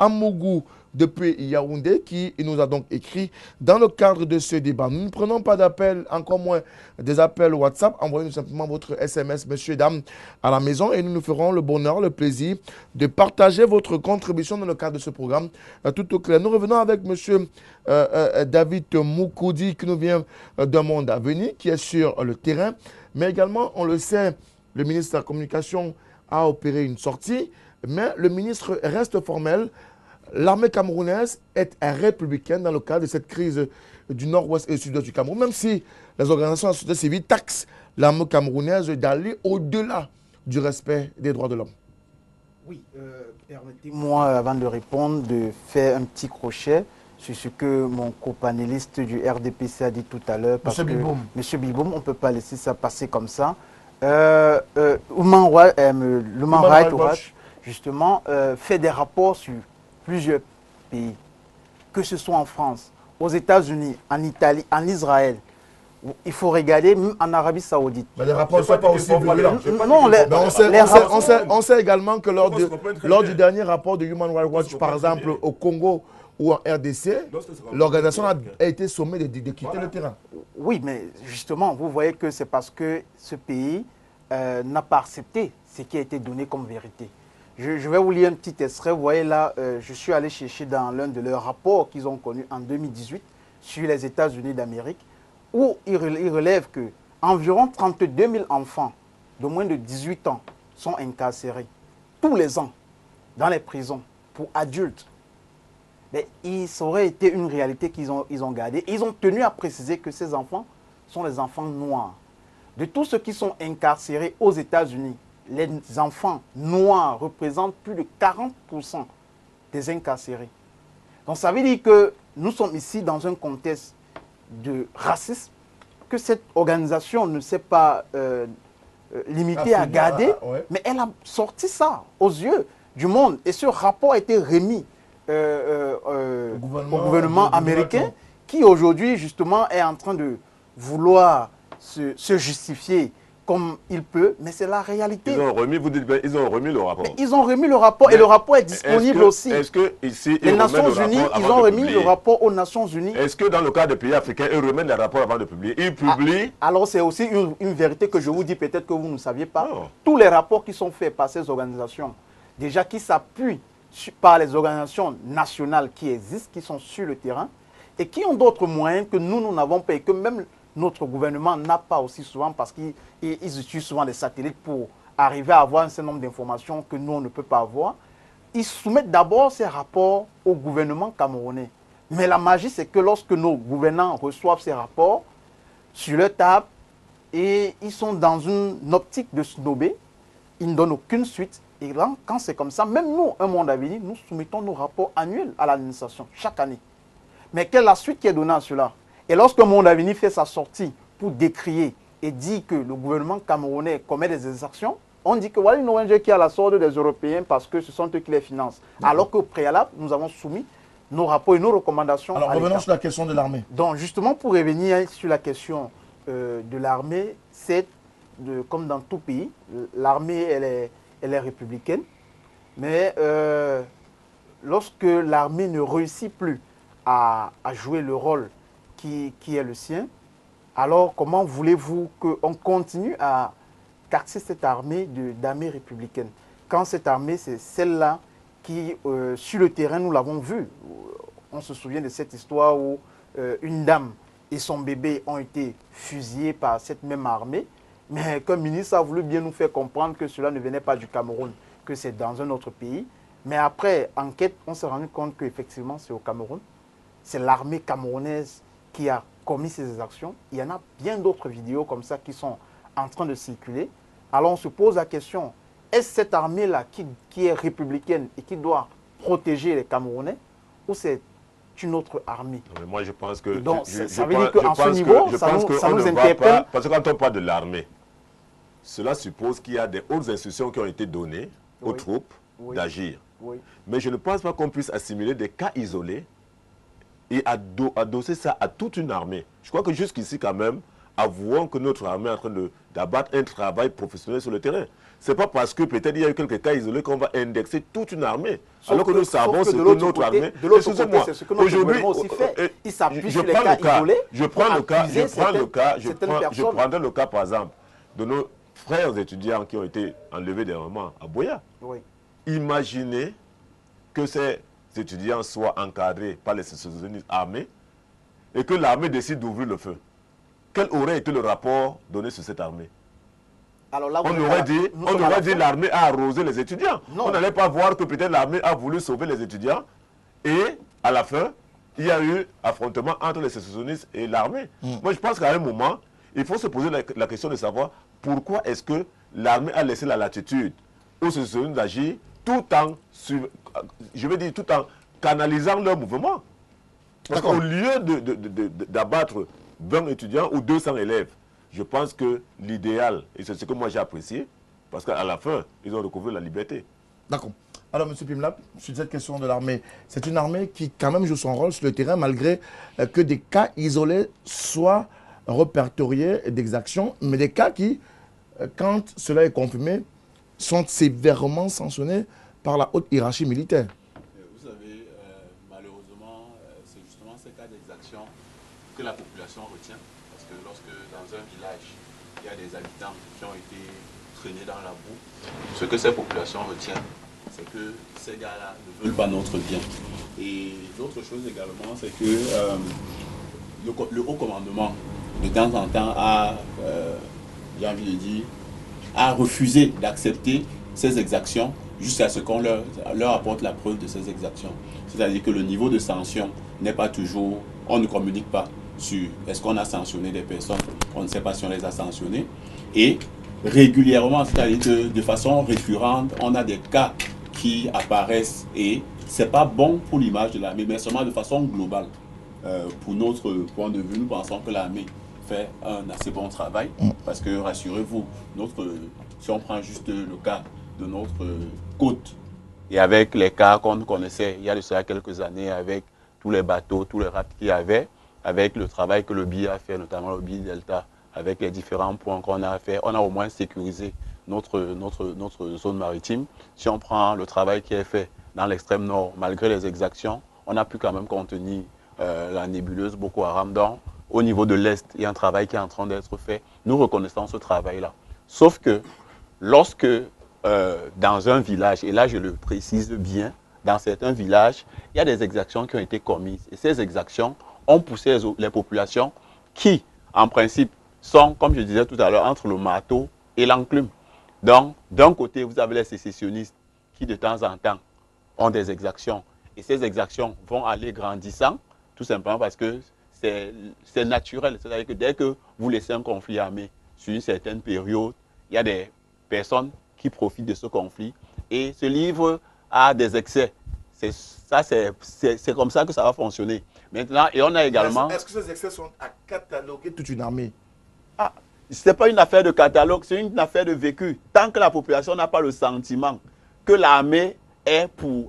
Amougou depuis Yaoundé, qui nous a donc écrit dans le cadre de ce débat. Nous ne prenons pas d'appel, encore moins des appels WhatsApp. Envoyez-nous simplement votre SMS, messieurs et dames, à la maison et nous nous ferons le bonheur, le plaisir de partager votre contribution dans le cadre de ce programme. Tout au clair. Nous revenons avec monsieur David Moukoudi qui nous vient d'un monde à venir, qui est sur le terrain. Mais également, on le sait, le ministre de la Communication a opéré une sortie, mais le ministre reste formel. L'armée camerounaise est républicaine dans le cadre de cette crise du nord-ouest et du sud-ouest du Cameroun, même si les organisations de la société civile taxent l'armée camerounaise d'aller au-delà du respect des droits de l'homme. Oui, permettez-moi, avant de répondre, de faire un petit crochet sur ce que mon copanéliste du RDPC a dit tout à l'heure. Monsieur Bilboum. Monsieur Bilboum, on ne peut pas laisser ça passer comme ça. Human Rights Watch, justement, fait des rapports sur plusieurs pays, que ce soit en France, aux États-Unis, en Italie, en Israël. Il faut regarder, même en Arabie Saoudite. Mais les rapports ne sont pas aussi violents. Non, on sait également que lors du dernier rapport de Human Rights Watch, par exemple, au Congo ou en RDC, l'organisation a été sommée de quitter le terrain. Oui, mais justement, vous voyez que c'est parce que ce pays n'a pas accepté ce qui a été donné comme vérité. Je vais vous lire un petit extrait. Vous voyez là, je suis allé chercher dans l'un de leurs rapports qu'ils ont connu en 2018 sur les États-Unis d'Amérique, où ils relèvent que environ 32 000 enfants de moins de 18 ans sont incarcérés tous les ans dans les prisons pour adultes. Mais ça aurait été une réalité qu'ils ont gardée. Ils ont tenu à préciser que ces enfants sont les enfants noirs. De tous ceux qui sont incarcérés aux États-Unis, les enfants noirs représentent plus de 40% des incarcérés. Donc ça veut dire que nous sommes ici dans un contexte de racisme que cette organisation ne s'est pas limitée à garder, mais elle a sorti ça aux yeux du monde. Et ce rapport a été remis au gouvernement américain qui aujourd'hui justement est en train de vouloir se justifier comme il peut, mais c'est la réalité. Ils ont remis, vous dites, ils ont remis le rapport. Mais ils ont remis le rapport et le rapport est disponible aussi. Est-ce que ici, les Nations Unies, ils ont remis le rapport aux Nations Unies. Est-ce que dans le cas des pays africains, ils remettent les rapports avant de publier? Ils publient. Alors c'est aussi une vérité que je vous dis, peut-être que vous ne saviez pas. Non. Tous les rapports qui sont faits par ces organisations, déjà qui s'appuient par les organisations nationales qui existent, qui sont sur le terrain, et qui ont d'autres moyens que nous n'avons pas et que même notre gouvernement n'a pas aussi souvent parce qu'ils utilisent souvent des satellites pour arriver à avoir un certain nombre d'informations que nous, on ne peut pas avoir. Ils soumettent d'abord ces rapports au gouvernement camerounais. Mais la magie, c'est que lorsque nos gouvernants reçoivent ces rapports sur leur table et ils sont dans une optique de snobber, ils ne donnent aucune suite. Et là, quand c'est comme ça, même nous, un monde à venir, nous soumettons nos rapports annuels à l'administration, chaque année. Mais quelle est la suite qui est donnée à cela? Et lorsque Monde Avenir fait sa sortie pour décrier et dit que le gouvernement camerounais commet des exactions, On dit que voilà une ONG qui a la sorte des Européens parce que ce sont eux qui les financent. Alors qu'au préalable, nous avons soumis nos rapports et nos recommandations. Alors, revenons sur la question de l'armée. Donc, justement, pour revenir sur la question de l'armée, c'est comme dans tout pays, l'armée, elle est républicaine. Mais lorsque l'armée ne réussit plus à jouer le rôle qui est le sien, alors comment voulez-vous qu'on continue à taxer cette armée d'armée républicaine? Quand cette armée, c'est celle-là qui, sur le terrain, nous l'avons vu. On se souvient de cette histoire où une dame et son bébé ont été fusillés par cette même armée. Mais comme ministre a voulu bien nous faire comprendre que cela ne venait pas du Cameroun, que c'est dans un autre pays. Mais après enquête, on s'est rendu compte qu'effectivement, c'est au Cameroun. C'est l'armée camerounaise qui a commis ces actions. Il y en a bien d'autres vidéos comme ça qui sont en train de circuler. Alors on se pose la question, est-ce cette armée-là qui est républicaine et qui doit protéger les Camerounais ou c'est une autre armée? Mais moi, je pense que... Donc, ça veut dire qu'en ce niveau, ça nous interpelle. Parce que quand on parle de l'armée, cela suppose qu'il y a des hautes instructions qui ont été données aux troupes d'agir. Oui. Mais je ne pense pas qu'on puisse assimiler des cas isolés et adosser ça à toute une armée. Je crois que jusqu'ici, quand même, avouons que notre armée est en train d'abattre un travail professionnel sur le terrain. Ce n'est pas parce que peut-être il y a eu quelques cas isolés qu'on va indexer toute une armée. Alors que nous savons ce que notre armée... De l'autre côté, c'est ce que notre gouvernement aussi fait. Il s'appuie sur les cas isolés. Je prendrai le cas, par exemple, de nos frères étudiants qui ont été enlevés dernièrement à Boya. Oui. Imaginez que ces étudiants soient encadrés par les sécessionniste armés et que l'armée décide d'ouvrir le feu. Quel aurait été le rapport donné sur cette armée? Alors là, on aurait dit l'armée a arrosé les étudiants. Non. On n'allait pas voir que peut-être l'armée a voulu sauver les étudiants et à la fin, il y a eu affrontement entre les sécessionnistes et l'armée. Moi, je pense qu'à un moment, il faut se poser la question de savoir pourquoi est-ce que l'armée a laissé la latitude aux sécessionnistes d'agir tout en canalisant leur mouvement. Parce qu'au lieu d'abattre 20 étudiants ou 200 élèves, je pense que l'idéal, et c'est ce que moi j'ai apprécié, parce qu'à la fin, ils ont recouvré la liberté. D'accord. Alors, M. Pimlap, sur cette question de l'armée, c'est une armée qui quand même joue son rôle sur le terrain, malgré que des cas isolés soient répertoriés d'exactions, mais des cas qui, quand cela est confirmé, sont sévèrement sanctionnés par la haute hiérarchie militaire. Vous savez, malheureusement, c'est justement ces cas d'exaction que la population retient. Parce que lorsque dans un village, il y a des habitants qui ont été traînés dans la boue, ce que ces populations retiennent, c'est que ces gars-là ne veulent pas notre bien. Et l'autre chose également, c'est que le haut commandement, de temps en temps, j'ai envie de dire, a refusé d'accepter ces exactions jusqu'à ce qu'on leur apporte la preuve de ces exactions. C'est-à-dire que le niveau de sanction n'est pas toujours, on ne communique pas sur est-ce qu'on a sanctionné des personnes, on ne sait pas si on les a sanctionnées. Et régulièrement, c'est-à-dire que de façon récurrente, on a des cas qui apparaissent et ce n'est pas bon pour l'image de l'armée, mais seulement de façon globale. Pour notre point de vue, nous pensons que l'armée fait un assez bon travail parce que, rassurez-vous, si on prend juste le cas de notre côte et avec les cas qu'on connaissait il y a de cela quelques années avec tous les bateaux, tous les rafts qu'il y avait, avec le travail que le BI a fait, notamment le BI Delta, avec les différents points qu'on a fait, on a au moins sécurisé notre zone maritime. Si on prend le travail qui est fait dans l'extrême nord, malgré les exactions, on a pu quand même contenir la nébuleuse Boko Haram. Donc, au niveau de l'Est, il y a un travail qui est en train d'être fait. Nous reconnaissons ce travail-là. Sauf que lorsque dans un village, et là je le précise bien, dans certains villages, il y a des exactions qui ont été commises. Et ces exactions ont poussé les populations qui, en principe, sont, comme je disais tout à l'heure, entre le marteau et l'enclume. Donc, d'un côté, vous avez les sécessionnistes qui, de temps en temps, ont des exactions. Et ces exactions vont aller grandissant, tout simplement parce que c'est naturel. C'est-à-dire que dès que vous laissez un conflit armé sur une certaine période, il y a des personnes qui profitent de ce conflit et se livrent à des excès. C'est comme ça que ça va fonctionner. Maintenant, et on a également... Est-ce que ces excès sont à cataloguer toute une armée? Ce n'est pas une affaire de catalogue, c'est une affaire de vécu. Tant que la population n'a pas le sentiment que l'armée est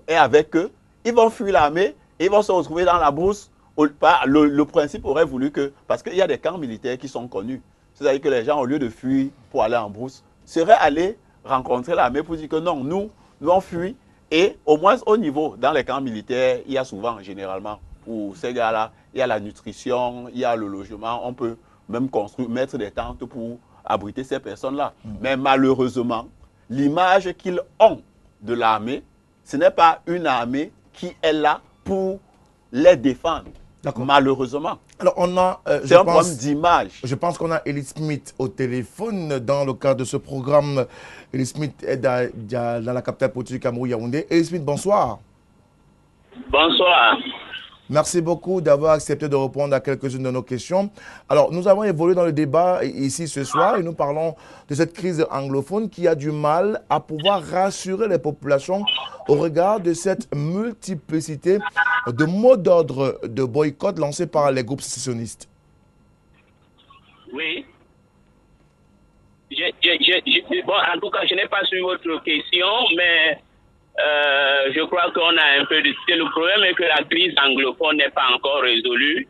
avec eux, ils vont fuir l'armée et ils vont se retrouver dans la brousse. Le principe aurait voulu que, parce qu'il y a des camps militaires qui sont connus, c'est-à-dire que les gens, au lieu de fuir pour aller en brousse, seraient allés rencontrer l'armée pour dire que non, nous on fuit. Et au moins au niveau, dans les camps militaires, il y a souvent, généralement, pour ces gars-là, il y a la nutrition, il y a le logement, on peut même mettre des tentes pour abriter ces personnes-là. Mais malheureusement, l'image qu'ils ont de l'armée, ce n'est pas une armée qui est là pour les défendre. Malheureusement. Alors, on a, c'est un problème d'image. Je pense qu'on a Elie Smith au téléphone dans le cadre de ce programme. Elie Smith est dans la capitale politique du Cameroun, Yaoundé. Elie Smith, bonsoir. Bonsoir. Merci beaucoup d'avoir accepté de répondre à quelques-unes de nos questions. Alors, nous avons évolué dans le débat ici ce soir et nous parlons de cette crise anglophone qui a du mal à pouvoir rassurer les populations au regard de cette multiplicité de mots d'ordre de boycott lancés par les groupes sécessionnistes. Oui. Bon, en tout cas, je n'ai pas suivi votre question, mais je crois qu'on a un peu discuté. Le problème est que la crise anglophone n'est pas encore résolue.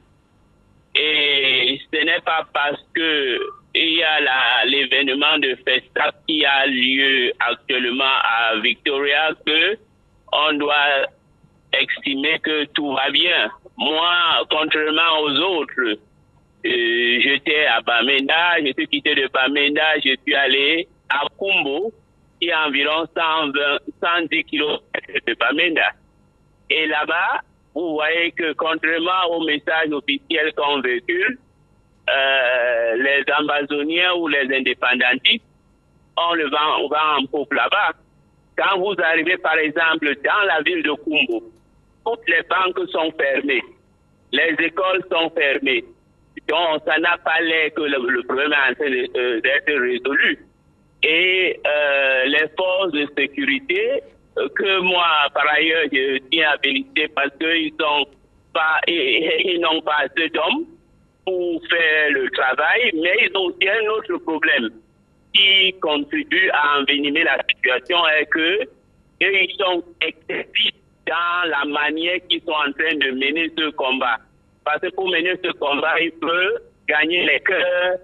Et ce n'est pas parce que il y a l'événement de Festa qui a lieu actuellement à Victoria que on doit estimer que tout va bien. Moi, contrairement aux autres, j'étais à Bamenda, je suis quitté de Bamenda, je suis allé à Kumbo, qui est à environ 110 km de Bamenda. Et là-bas, vous voyez que contrairement au message officiel qu'on véhicule, les Amazoniens ou les indépendantistes, on va en poupe là-bas. Quand vous arrivez par exemple dans la ville de Kumbo, toutes les banques sont fermées, les écoles sont fermées. Donc ça n'a pas l'air que le problème est en train d'être résolu. Et les forces de sécurité, que moi par ailleurs je tiens à féliciter parce qu'ils n'ont pas assez d'hommes pour faire le travail, mais ils ont aussi un autre problème qui contribue à envenimer la situation, est que ils sont excessifs dans la manière qu'ils sont en train de mener ce combat. Parce que pour mener ce combat, ils peuvent gagner les cœurs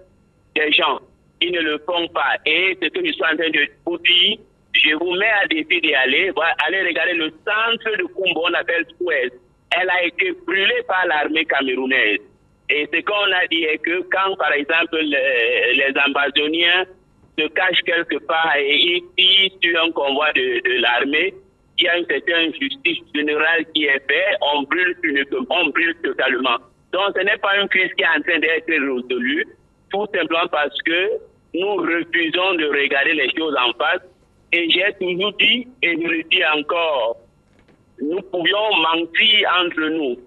des gens. Ils ne le font pas. Et ce que je suis en train de vous dire, je vous mets à défi d'y aller. Allez regarder le centre de Kumbo, on appelle Suez. Elle a été brûlée par l'armée camerounaise. Et ce qu'on a dit est que quand, par exemple, les Amazoniens se cachent quelque part et ici, sur un convoi de l'armée, il y a une certaine justice générale qui est faite, on brûle totalement. Donc, ce n'est pas une crise qui est en train d'être résolue, tout simplement parce que nous refusons de regarder les choses en face. Et j'ai toujours dit, et je le dis encore, nous pouvions mentir entre nous,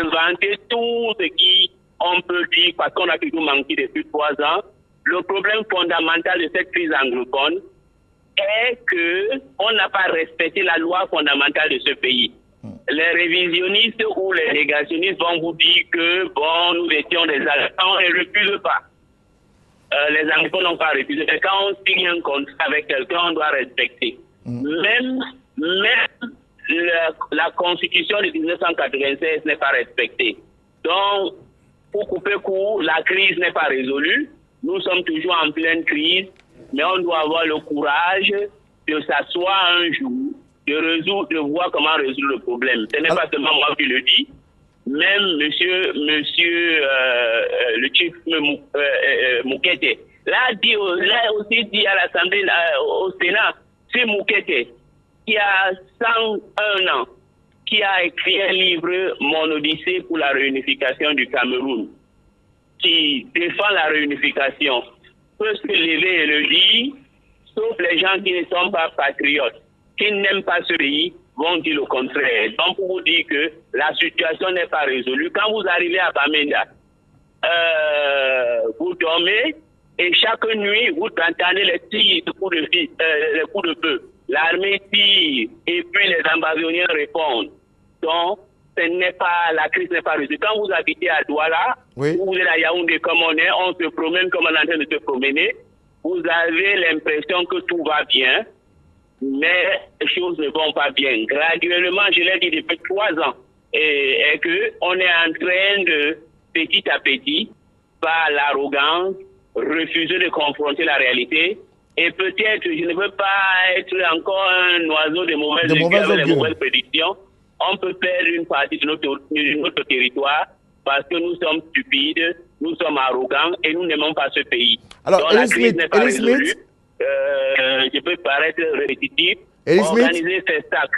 inventer tout ce qu'on peut dire, parce qu'on a toujours menti depuis 3 ans. Le problème fondamental de cette crise anglophone est qu'on n'a pas respecté la loi fondamentale de ce pays. Les révisionnistes ou les négationnistes vont vous dire que, bon, nous étions des Allemands, on ne refuse pas. Les anglophones n'ont pas refusé. Mais quand on signe un contrat avec quelqu'un, on doit respecter. Même la constitution de 1996 n'est pas respectée. Donc, pour couper court, la crise n'est pas résolue. Nous sommes toujours en pleine crise, mais on doit avoir le courage de s'asseoir un jour, de voir comment résoudre le problème. Ce n'est pas seulement moi qui le dis. Même monsieur le chief Moukete l'a aussi dit à l'Assemblée, au Sénat. C'est Moukete qui a 101 ans, qui a écrit un livre, Mon Odyssée pour la réunification du Cameroun, qui défend la réunification, peut se lever et le dire, sauf les gens qui ne sont pas patriotes, qui n'aiment pas ce pays, vont dire le contraire. Donc, pour vous dire que la situation n'est pas résolue, quand vous arrivez à Bamenda, vous dormez et chaque nuit, vous entendez les tirs, les coups de feu. L'armée tire et puis les Amazoniens répondent. Donc, la crise n'est pas résolue. Quand vous habitez à Douala, Oui. ou vous êtes à Yaoundé comme on se promène comme on est en train de se promener, vous avez l'impression que tout va bien, mais les choses ne vont pas bien. Graduellement, je l'ai dit depuis 3 ans, et que on est en train de, petit à petit, par l'arrogance, refuser de confronter la réalité. Et peut-être, je ne veux pas être encore un oiseau de mauvaise augure avec les mauvaises prédictions. On peut perdre une partie de notre territoire parce que nous sommes stupides, nous sommes arrogants et nous n'aimons pas ce pays. Alors, donc la crise n'est pas résolue. Je peux paraître répétitif. Organiser ces sacs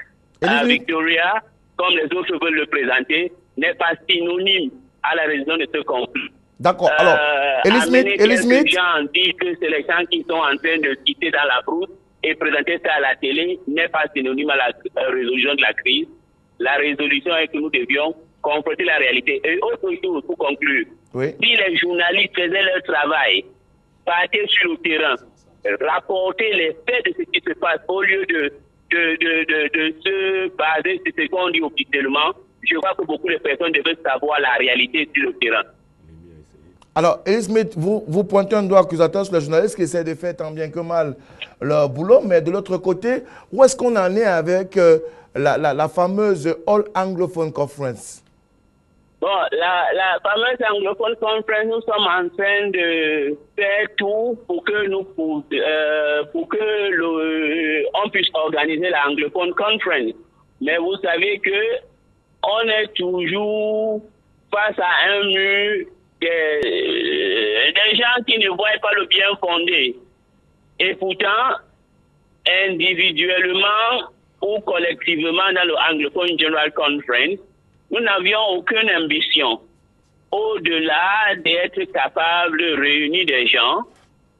à Victoria, comme les autres veulent le présenter, n'est pas synonyme à la résolution de ce conflit. D'accord. Alors, Ellie Smith, les gens disent que c'est les gens qui sont en train de quitter dans la brousse et présenter ça à la télé n'est pas synonyme à la résolution de la crise. La résolution est que nous devions confronter la réalité. Et autre chose, pour conclure, si les journalistes faisaient leur travail, partaient sur le terrain, rapporter les faits de ce qui se passe au lieu de se baser sur ce qu'on dit officiellement, je crois que beaucoup de personnes devraient savoir la réalité sur le terrain. Alors, Ellie Smith, vous pointez un doigt accusateur sur les journalistes qui essaient de faire tant bien que mal leur boulot, mais de l'autre côté, où est-ce qu'on en est avec la fameuse All Anglophone Conference? Bon, la fameuse Anglophone Conference, nous sommes en train de faire tout pour que on puisse organiser la Anglophone Conference. Mais vous savez que on est toujours face à un mur des gens qui ne voient pas le bien fondé. Et pourtant, individuellement ou collectivement dans le Anglophone General Conference, nous n'avions aucune ambition au-delà d'être capable de réunir des gens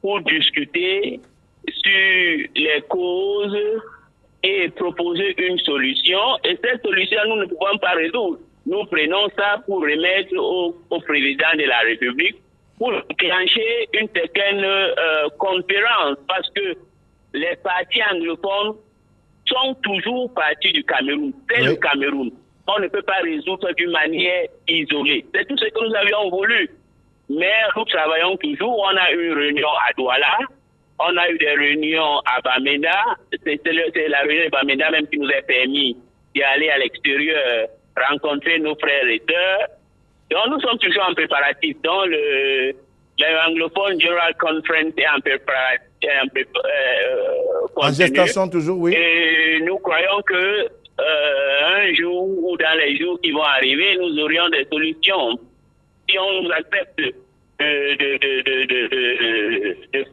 pour discuter sur les causes et proposer une solution. Et cette solution, nous ne pouvons pas résoudre. Nous prenons ça pour remettre au président de la République pour déclencher une certaine conférence parce que les partis anglophones sont toujours partis du Cameroun. C'est le Cameroun. On ne peut pas résoudre d'une manière isolée. C'est tout ce que nous avions voulu. Mais nous travaillons toujours. On a eu une réunion à Douala. On a eu des réunions à Bamenda. C'est la réunion de Bamenda même qui nous a permis d'y aller à l'extérieur rencontrer nos frères et sœurs. Donc nous sommes toujours en préparatif. Donc l'Anglophone General Conference est en préparatif. En gestation toujours, oui. Et nous croyons que un jour ou dans les jours qui vont arriver, nous aurions des solutions. Si on nous accepte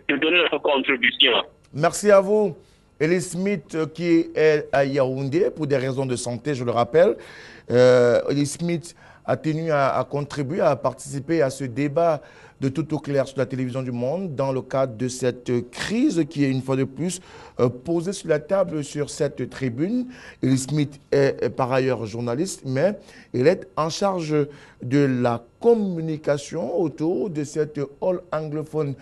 de donner notre contribution. Merci à vous. Ellie Smith, qui est à Yaoundé pour des raisons de santé, je le rappelle. Ellie Smith a tenu à contribuer, à participer à ce débat de tout au clair sur la télévision du monde dans le cadre de cette crise qui est une fois de plus posée sur la table sur cette tribune. Ellie Smith est par ailleurs journaliste, mais il est en charge de la communication autour de cette All Anglophone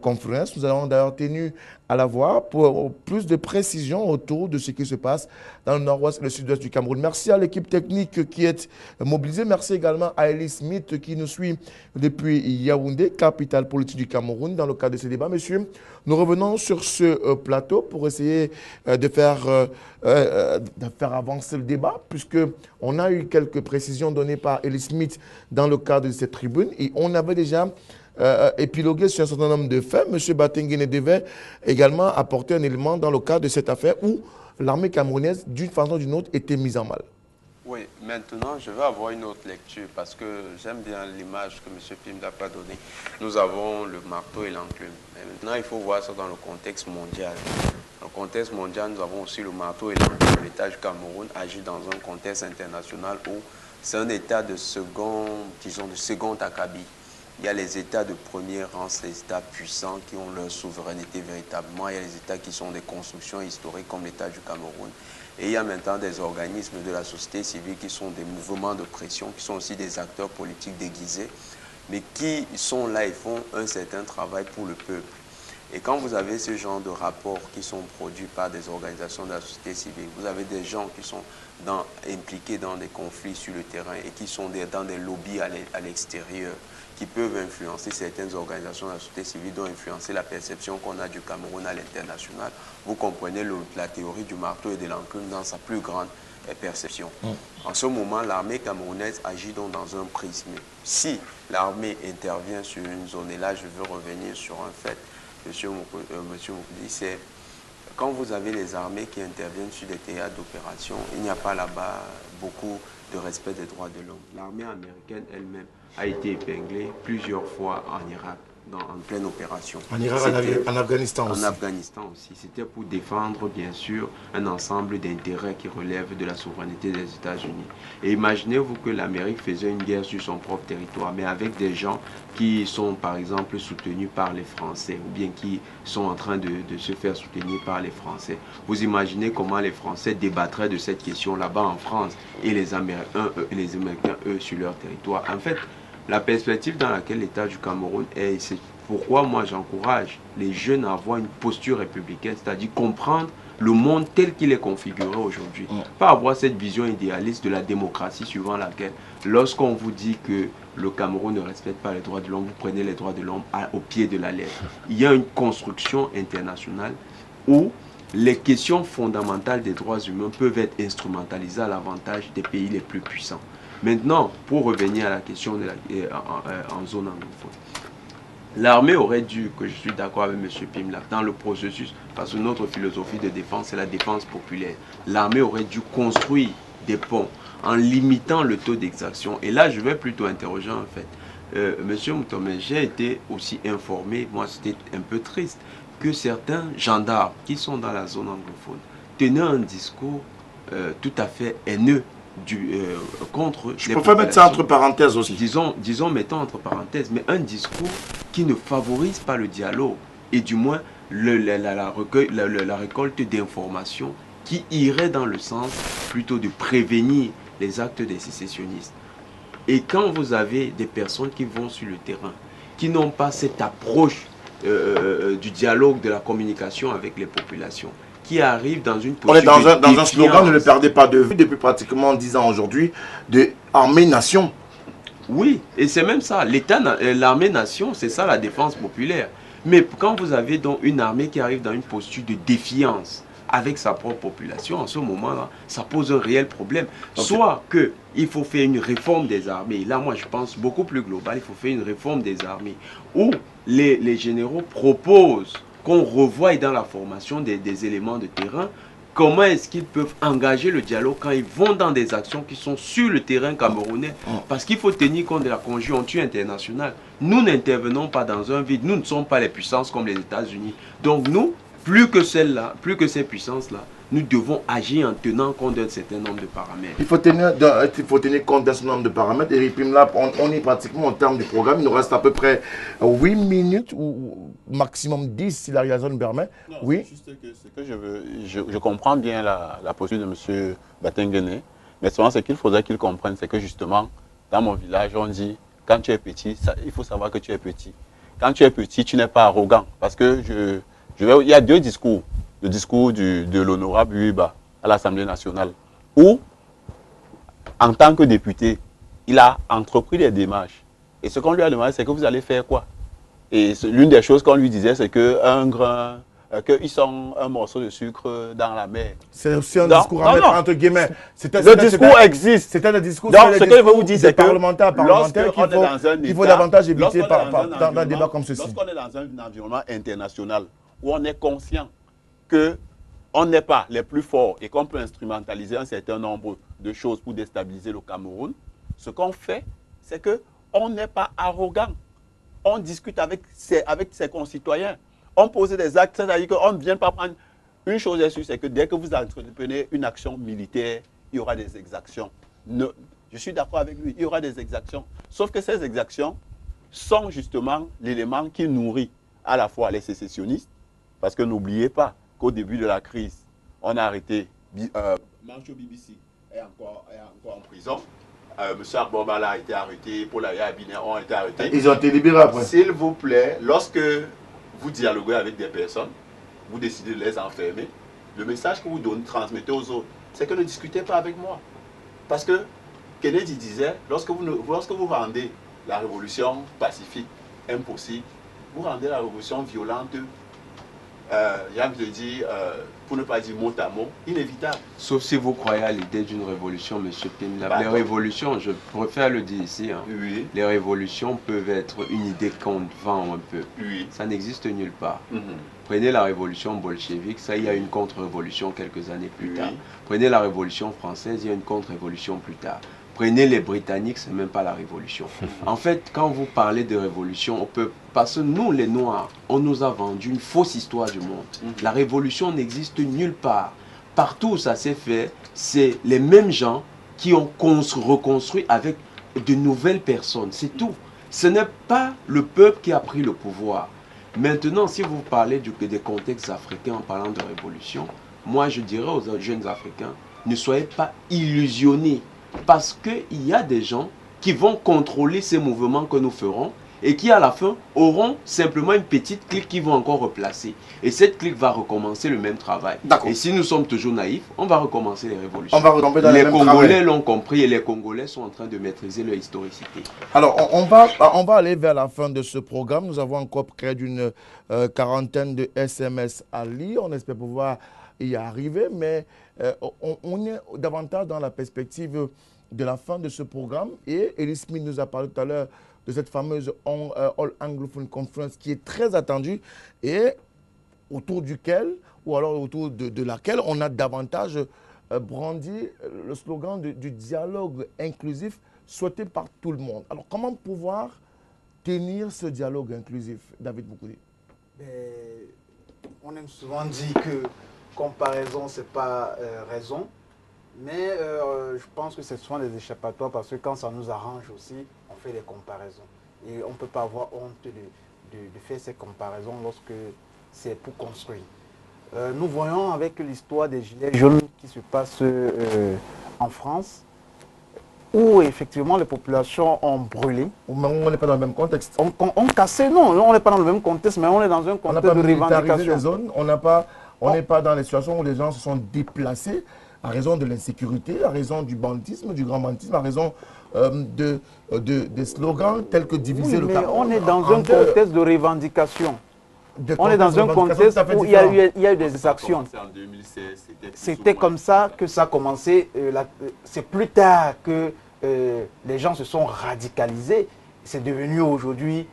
Conference. Nous avons d'ailleurs tenu à la voir pour plus de précisions autour de ce qui se passe dans le nord-ouest et le sud-ouest du Cameroun. Merci à l'équipe technique qui est mobilisée. Merci également à Ellie Smith qui nous suit depuis Yaoundé, capitale politique du Cameroun, dans le cadre de ce débat. Messieurs, nous revenons sur ce plateau pour essayer de faire avancer le débat, puisqu'on a eu quelques précisions données par Ellie Smith dans le cadre de cette tribune et on avait déjà épilogué sur un certain nombre de faits. M. Batenguine devait également apporter un élément dans le cadre de cette affaire où l'armée camerounaise, d'une façon ou d'une autre, était mise en mal. Oui, maintenant, je vais avoir une autre lecture parce que j'aime bien l'image que M. Pim n'a pas donnée. Nous avons le marteau et l'enclume. Maintenant, il faut voir ça dans le contexte mondial. Dans le contexte mondial, nous avons aussi le marteau et l'enclume. L'État du Cameroun agit dans un contexte international où c'est un État de second, disons, de second acabit. Il y a les États de premier rang, les États puissants qui ont leur souveraineté véritablement. Il y a les États qui sont des constructions historiques comme l'État du Cameroun. Et il y a maintenant des organismes de la société civile qui sont des mouvements de pression, qui sont aussi des acteurs politiques déguisés, mais qui sont là et font un certain travail pour le peuple. Et quand vous avez ce genre de rapports qui sont produits par des organisations de la société civile, vous avez des gens qui sont impliqués dans des conflits sur le terrain et qui sont dans des lobbies à l'extérieur, qui peuvent influencer certaines organisations de la société civile, dont influencer la perception qu'on a du Cameroun à l'international. Vous comprenez la théorie du marteau et de l'enclume dans sa plus grande perception. En ce moment, l'armée camerounaise agit donc dans un prisme. Si l'armée intervient sur une zone, et là je veux revenir sur un fait, monsieur Moukoudi, c'est quand vous avez les armées qui interviennent sur des théâtres d'opération, il n'y a pas là-bas beaucoup de respect des droits de l'homme. L'armée américaine elle-même a été épinglée plusieurs fois en Irak, en pleine opération. En Irak, en Afghanistan aussi. En Afghanistan aussi. C'était pour défendre, bien sûr, un ensemble d'intérêts qui relèvent de la souveraineté des États-Unis. Et imaginez-vous que l'Amérique faisait une guerre sur son propre territoire, mais avec des gens qui sont, par exemple, soutenus par les Français, ou bien qui sont en train de se faire soutenir par les Français. Vous imaginez comment les Français débattraient de cette question là-bas en France, et les Américains, eux, sur leur territoire. En fait, la perspective dans laquelle l'État du Cameroun est, et c'est pourquoi moi j'encourage les jeunes à avoir une posture républicaine, c'est-à-dire comprendre le monde tel qu'il est configuré aujourd'hui. Pas avoir cette vision idéaliste de la démocratie suivant laquelle, lorsqu'on vous dit que le Cameroun ne respecte pas les droits de l'homme, vous prenez les droits de l'homme au pied de la lettre. Il y a une construction internationale où les questions fondamentales des droits humains peuvent être instrumentalisées à l'avantage des pays les plus puissants. Maintenant, pour revenir à la question de en zone anglophone, l'armée aurait dû, que je suis d'accord avec M. Pimla, dans le processus, parce que notre philosophie de défense, c'est la défense populaire. L'armée aurait dû construire des ponts en limitant le taux d'exaction. Et là, je vais plutôt interroger en fait. Monsieur Moutomé, j'ai été aussi informé, moi c'était un peu triste, que certains gendarmes qui sont dans la zone anglophone tenaient un discours tout à fait haineux contre Je préfère mettre ça entre parenthèses aussi. Disons, mettons entre parenthèses, mais un discours qui ne favorise pas le dialogue et du moins la récolte d'informations qui irait dans le sens plutôt de prévenir les actes des sécessionnistes. Et quand vous avez des personnes qui vont sur le terrain, qui n'ont pas cette approche du dialogue, de la communication avec les populations, qui arrivent dans une posture on est dans un slogan, ne le perdez pas de vue, depuis pratiquement 10 ans aujourd'hui, de armée-nation. Oui, et c'est même ça. L'armée-nation, c'est ça la défense populaire. Mais quand vous avez donc une armée qui arrive dans une posture de défiance avec sa propre population, en ce moment-là, ça pose un réel problème. Okay. Soit qu'il faut faire une réforme des armées. Là, moi, je pense beaucoup plus global. Il faut faire une réforme des armées où les généraux proposent qu'on revoie dans la formation des éléments de terrain, comment est-ce qu'ils peuvent engager le dialogue quand ils vont dans des actions qui sont sur le terrain camerounais. Parce qu'il faut tenir compte de la conjoncture internationale. Nous n'intervenons pas dans un vide, nous ne sommes pas les puissances comme les États-Unis. Donc nous, plus que celles-là, plus que ces puissances-là, nous devons agir en tenant compte d'un certain nombre de paramètres. Il faut tenir compte d'un certain nombre de paramètres. Et puis là, on est pratiquement au terme du programme. Il nous reste à peu près 8 minutes ou maximum 10 si la réalisation nous permet. Non, oui. Juste que je comprends bien la posture de M. Batengene, mais souvent ce qu'il faudrait qu'il comprenne, c'est que justement, dans mon village, on dit, quand tu es petit, il faut savoir que tu es petit. Quand tu es petit, tu n'es pas arrogant. Parce que il y a deux discours. Le discours de l'honorable Uiba à l'Assemblée nationale, où, en tant que député, il a entrepris des démarches. Et ce qu'on lui a demandé, c'est que vous allez faire quoi? Et l'une des choses qu'on lui disait, c'est qu'ils sont un morceau de sucre dans la mer. C'est aussi un discours à mettre entre guillemets. Le discours existe. C'est un discours. Donc, ce que je veux vous dire, c'est que parlementaire qu'il faut davantage éviter dans un débat comme ceci. Lorsqu'on est dans un environnement international, où on est conscient qu'on n'est pas les plus forts et qu'on peut instrumentaliser un certain nombre de choses pour déstabiliser le Cameroun, ce qu'on fait, c'est qu'on n'est pas arrogant. On discute avec ses concitoyens. On pose des actes, c'est-à-dire qu'on ne vient pas prendre... Une chose est sûre, c'est que dès que vous entreprenez une action militaire, il y aura des exactions. Je suis d'accord avec lui, il y aura des exactions. Sauf que ces exactions sont justement l'élément qui nourrit à la fois les sécessionnistes, parce que n'oubliez pas qu'au début de la crise, on a arrêté Mancho BBC est encore en prison. M. Arbobala a été arrêté, Paul Aya Abiné ont été arrêtés. Ils ont été libérés après. S'il vous plaît, lorsque vous dialoguez avec des personnes, vous décidez de les enfermer. Le message que vous transmettez aux autres, c'est que ne discutez pas avec moi. Parce que Kennedy disait, lorsque vous rendez la révolution pacifique impossible, vous rendez la révolution violente, j'ai envie de dire, pour ne pas dire mot à mot, inévitable. Sauf si vous croyez à l'idée d'une révolution, M. Pin. Les révolutions, je préfère le dire ici, hein, Oui. les révolutions peuvent être une idée qu'on vend un peu. Oui. Ça n'existe nulle part. Prenez la révolution bolchevique, ça, il y a une contre-révolution quelques années plus tard. Prenez la révolution française, il y a une contre-révolution plus tard. Prenez les Britanniques, c'est même pas la révolution. En fait, quand vous parlez de révolution, on peut... Parce que nous, les Noirs, on nous a vendu une fausse histoire du monde. La révolution n'existe nulle part. Partout où ça s'est fait, c'est les mêmes gens qui ont reconstruit avec de nouvelles personnes. C'est tout. Ce n'est pas le peuple qui a pris le pouvoir. Maintenant, si vous parlez des contextes africains en parlant de révolution, moi je dirais aux jeunes Africains, ne soyez pas illusionnés. Parce qu'il y a des gens qui vont contrôler ces mouvements que nous ferons et qui à la fin auront simplement une petite clique qu'ils vont encore replacer. Et cette clique va recommencer le même travail. Et si nous sommes toujours naïfs, on va recommencer les révolutions. On va retomber dans les mêmes Congolais l'ont compris et les Congolais sont en train de maîtriser leur historicité. Alors, on va aller vers la fin de ce programme. Nous avons encore près d'une quarantaine de SMS à lire. On espère pouvoir y arriver, mais on est davantage dans la perspective de la fin de ce programme. Et Elie Smith nous a parlé tout à l'heure de cette fameuse All Anglophone Conference qui est très attendue et autour duquel, ou alors autour de laquelle, on a davantage brandi le slogan du dialogue inclusif souhaité par tout le monde. Alors, comment pouvoir tenir ce dialogue inclusif, David Boukoudi? On aime souvent dire que comparaison, ce n'est pas raison. Mais je pense que c'est souvent des échappatoires parce que quand ça nous arrange aussi, on fait des comparaisons. Et on ne peut pas avoir honte de faire ces comparaisons lorsque c'est pour construire. Nous voyons avec l'histoire des Gilets jaunes qui se passe en France, où effectivement les populations ont brûlé. On n'est pas dans le même contexte. On cassait, non, on n'est pas dans le même contexte, mais on est dans un contexte de revendication. Les zones, on n'est pas dans les situations où les gens se sont déplacés à raison de l'insécurité, à raison du banditisme, du grand banditisme, à raison des slogans tels que diviser le Cameroun. On est dans un contexte de revendication. On est dans un contexte où il y a eu des actions. C'était comme ça que ça a commencé. C'est plus tard que les gens se sont radicalisés. C'est devenu aujourd'hui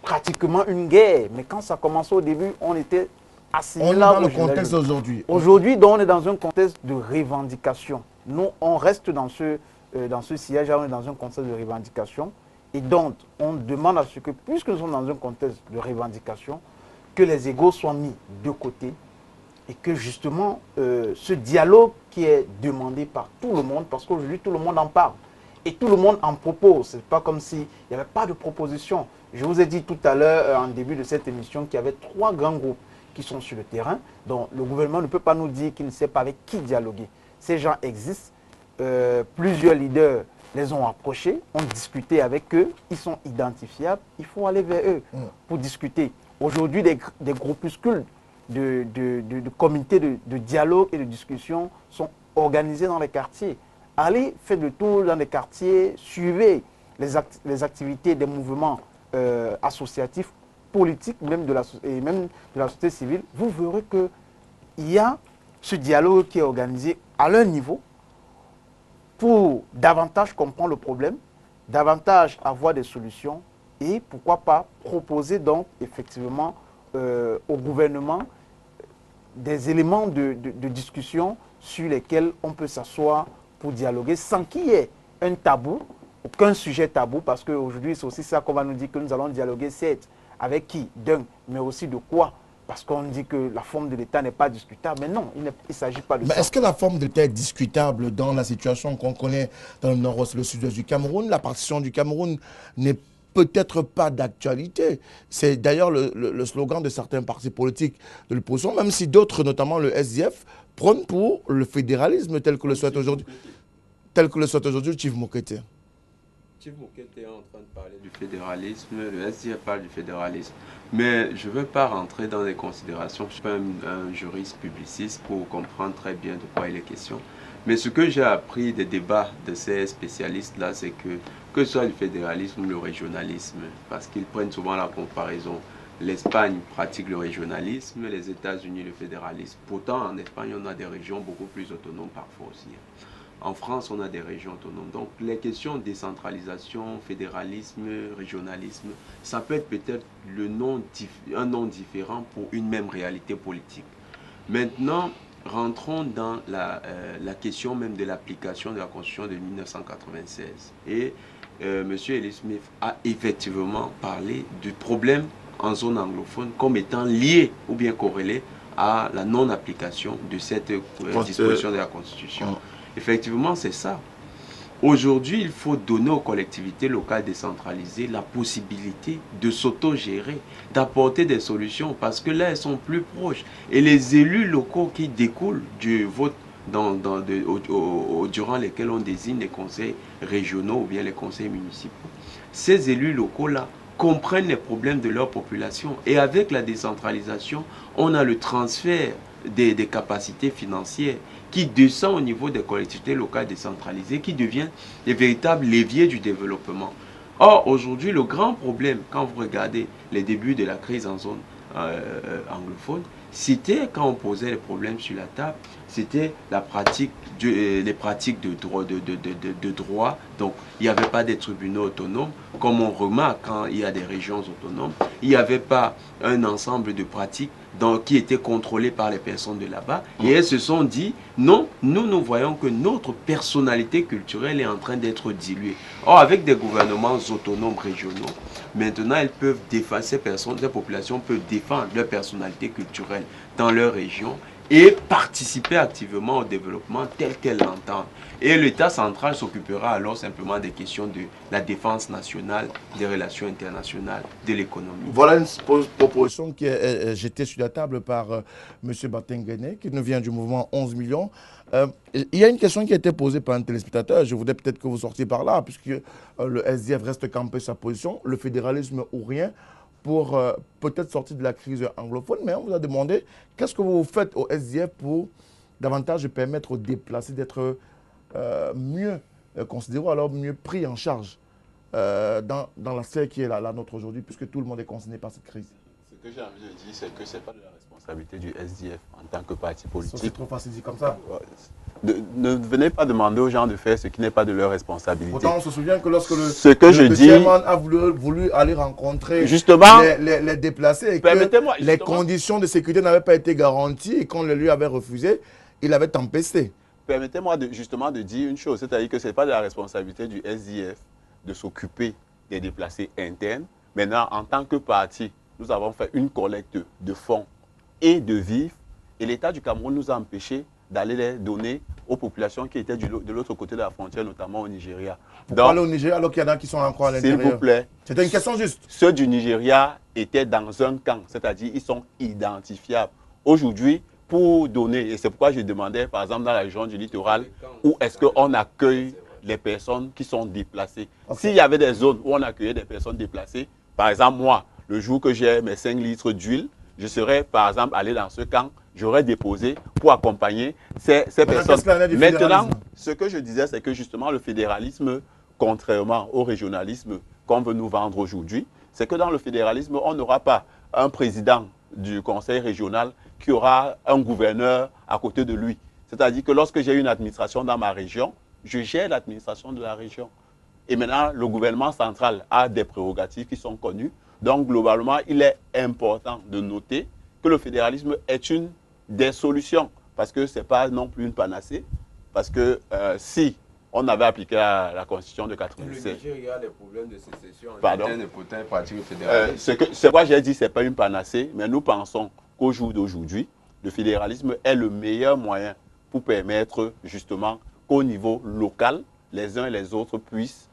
pratiquement une guerre. Mais quand ça a commencé au début, on était on est dans le contexte d'aujourd'hui. Aujourd'hui, on est dans un contexte de revendication. Nous, on reste dans ce sillage, on est dans un contexte de revendication. Et donc, on demande à ce que, puisque nous sommes dans un contexte de revendication, que les égos soient mis de côté et que justement, ce dialogue qui est demandé par tout le monde, parce qu'aujourd'hui, tout le monde en parle et tout le monde en propose. Ce n'est pas comme s'il n'y avait pas de proposition. Je vous ai dit tout à l'heure, en début de cette émission, qu'il y avait 3 grands groupes qui sont sur le terrain. Donc, le gouvernement ne peut pas nous dire qu'il ne sait pas avec qui dialoguer. Ces gens existent. Plusieurs leaders les ont approchés, ont discuté avec eux. Ils sont identifiables. Il faut aller vers eux pour discuter. Aujourd'hui, des groupuscules de comités de dialogue et de discussion sont organisés dans les quartiers. Allez, faites le tour dans les quartiers, suivez les activités des mouvements associatifs, politiques, même de la société civile. Vous verrez qu'il y a ce dialogue qui est organisé à leur niveau pour davantage comprendre le problème, davantage avoir des solutions et pourquoi pas proposer donc effectivement au gouvernement des éléments de discussion sur lesquels on peut s'asseoir pour dialoguer sans qu'il y ait un tabou, aucun sujet tabou, parce qu'aujourd'hui c'est aussi ça qu'on va nous dire que nous allons dialoguer, certes, avec qui, d'un, mais aussi de quoi. Parce qu'on dit que la forme de l'État n'est pas discutable. Mais non, il ne s'agit pas de ça. Est-ce que la forme de l'État est discutable dans la situation qu'on connaît dans le nord-ouest, le sud-ouest du Cameroun? La partition du Cameroun n'est peut-être pas d'actualité. C'est d'ailleurs le slogan de certains partis politiques de l'opposition, même si d'autres, notamment le SDF, prônent pour le fédéralisme tel que le souhaite aujourd'hui Chief Mokete. Steve Moukete est en train de parler du fédéralisme, le SDF parle du fédéralisme. Mais je ne veux pas rentrer dans les considérations, je ne suis pas un juriste publiciste pour comprendre très bien de quoi il est question. Mais ce que j'ai appris des débats de ces spécialistes-là, c'est que ce soit le fédéralisme ou le régionalisme, parce qu'ils prennent souvent la comparaison. L'Espagne pratique le régionalisme, les États-Unis le fédéralisme. Pourtant, en Espagne, on a des régions beaucoup plus autonomes parfois aussi. En France, on a des régions autonomes. Donc, les questions de décentralisation, fédéralisme, régionalisme, ça peut être peut-être un nom différent pour une même réalité politique. Maintenant, rentrons dans la question même de l'application de la Constitution de 1996. Et M. Eli Smith a effectivement parlé du problème en zone anglophone comme étant lié ou bien corrélé à la non-application de cette disposition de la Constitution. Effectivement, c'est ça. Aujourd'hui, il faut donner aux collectivités locales décentralisées la possibilité de s'autogérer, d'apporter des solutions, parce que là, elles sont plus proches. Et les élus locaux qui découlent du vote durant lesquels on désigne les conseils régionaux ou bien les conseils municipaux, ces élus locaux-là comprennent les problèmes de leur population. Et avec la décentralisation, on a le transfert des capacités financières qui descend au niveau des collectivités locales décentralisées, qui deviennent les véritables leviers du développement. Or, aujourd'hui, le grand problème, quand vous regardez les débuts de la crise en zone anglophone, c'était, quand on posait les problèmes sur la table, c'était la pratique les pratiques de droit. Donc, il n'y avait pas des tribunaux autonomes, comme on remarque quand il y a des régions autonomes. Il n'y avait pas un ensemble de pratiques qui étaient contrôlées par les personnes de là-bas. Et elles se sont dit, non, nous voyons que notre personnalité culturelle est en train d'être diluée. Or, avec des gouvernements autonomes régionaux, maintenant, elles peuvent défendre, ces populations peuvent défendre leur personnalité culturelle dans leur région et participer activement au développement tel qu'elles l'entendent. Et l'État central s'occupera alors simplement des questions de la défense nationale, des relations internationales, de l'économie. Voilà une proposition qui est jetée sur la table par M. Batengene, qui nous vient du mouvement 11 millions. Il y a une question qui a été posée par un téléspectateur. Je voudrais peut-être que vous sortiez par là, puisque le SDF reste campé sa position, le fédéralisme ou rien, pour peut-être sortir de la crise anglophone. Mais on vous a demandé, qu'est-ce que vous faites au SDF pour davantage permettre aux déplacés d'être mieux considérés, ou alors mieux pris en charge dans la sphère qui est la nôtre aujourd'hui, puisque tout le monde est concerné par cette crise? Ce que j'ai envie de dire, c'est que ce n'est pas de la responsabilité du SDF en tant que parti politique. C'est trop facile dit comme ça. Ne venez pas demander aux gens de faire ce qui n'est pas de leur responsabilité. Pourtant, on se souvient que lorsque le chairman a voulu aller rencontrer justement, les déplacés et que les conditions de sécurité n'avaient pas été garanties et qu'on le lui avait refusé, il avait tempesté. Permettez-moi justement de dire une chose, c'est-à-dire que ce n'est pas de la responsabilité du SDF de s'occuper des déplacés internes. Maintenant, en tant que parti, nous avons fait une collecte de fonds et de vivres et l'État du Cameroun nous a empêchés d'aller les donner aux populations qui étaient de l'autre côté de la frontière, notamment au Nigeria. Pourquoi aller au Nigeria alors qu'il y en a qui sont encore à l'intérieur? S'il vous plaît. C'était une question juste. Ceux du Nigeria étaient dans un camp, c'est-à-dire ils sont identifiables. Aujourd'hui, pour donner, et c'est pourquoi je demandais, par exemple, dans la région du littoral, où est-ce qu'on accueille les personnes qui sont déplacées. S'il y avait des zones où on accueillait des personnes déplacées, par exemple, moi, le jour que j'ai mes 5 litres d'huile, je serais, par exemple, allé dans ce camp, j'aurais déposé pour accompagner ces personnes. Maintenant, ce que je disais, c'est que justement, le fédéralisme, contrairement au régionalisme qu'on veut nous vendre aujourd'hui, c'est que dans le fédéralisme, on n'aura pas un président du conseil régional qui aura un gouverneur à côté de lui. C'est-à-dire que lorsque j'ai une administration dans ma région, je gère l'administration de la région. Et maintenant, le gouvernement central a des prérogatives qui sont connues. Donc, globalement, il est important de noter que le fédéralisme est une des solutions. Parce que ce n'est pas non plus une panacée. Parce que si on avait appliqué la Constitution de 1997... Le Nigeria a des problèmes de sécession. Pardon. C'est quoi j'ai dit, ce n'est pas une panacée. Mais nous pensons qu'au jour d'aujourd'hui, le fédéralisme est le meilleur moyen pour permettre justement qu'au niveau local, les uns et les autres puissent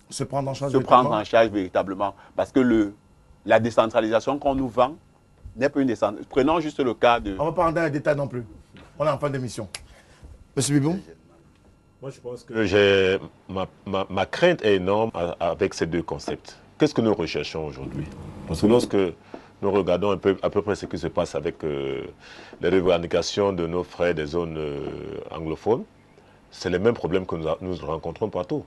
se prendre en charge véritablement. Parce que la décentralisation qu'on nous vend n'est pas une décentralisation. Prenons juste le cas de... On ne va pas rentrer dans les détails non plus. On est en fin d'émission. Monsieur Bibou? Moi, je pense que ma crainte est énorme avec ces deux concepts. Qu'est-ce que nous recherchons aujourd'hui? Parce que lorsque nous regardons à peu près ce qui se passe avec les revendications de nos frères des zones anglophones, c'est les mêmes problèmes que nous rencontrons partout.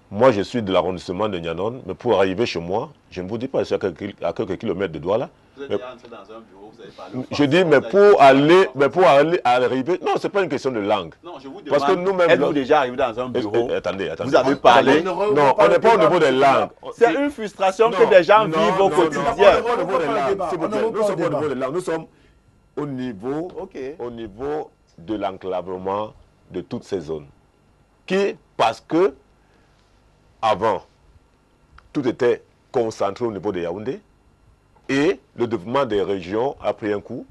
Moi, je suis de l'arrondissement de Nyanon, mais pour arriver chez moi, je ne vous dis pas, je suis à quelques kilomètres de Douala. Vous êtes déjà entré dans un bureau, vous avez parlé. Je dis, mais pour arriver, non, c'est pas une question de langue. Non, je vous demande, parce que nous-mêmes, êtes-vous déjà arrivé dans un bureau? Attendez. Vous avez parlé. Non, on n'est pas au niveau des langues. C'est une frustration que des gens vivent au quotidien. Nous sommes au niveau des langues. Nous sommes au niveau de l'enclavement de toutes ces zones. Parce que, avant, tout était concentré au niveau de Yaoundé. Et le développement des régions a pris un coup,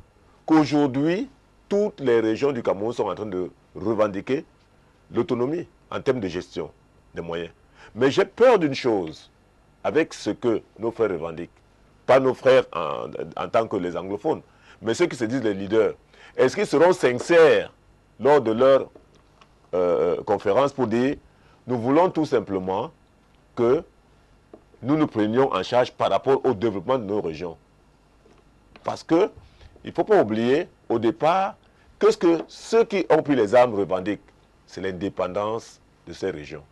qu'aujourd'hui, toutes les régions du Cameroun sont en train de revendiquer l'autonomie en termes de gestion des moyens. Mais j'ai peur d'une chose, avec ce que nos frères revendiquent, pas nos frères en tant que les anglophones, mais ceux qui se disent les leaders. Est-ce qu'ils seront sincères lors de leur conférence pour dire, nous voulons tout simplement que nous nous prenions en charge par rapport au développement de nos régions. Parce que, il ne faut pas oublier, au départ, que ceux qui ont pris les armes revendiquent, c'est l'indépendance de ces régions.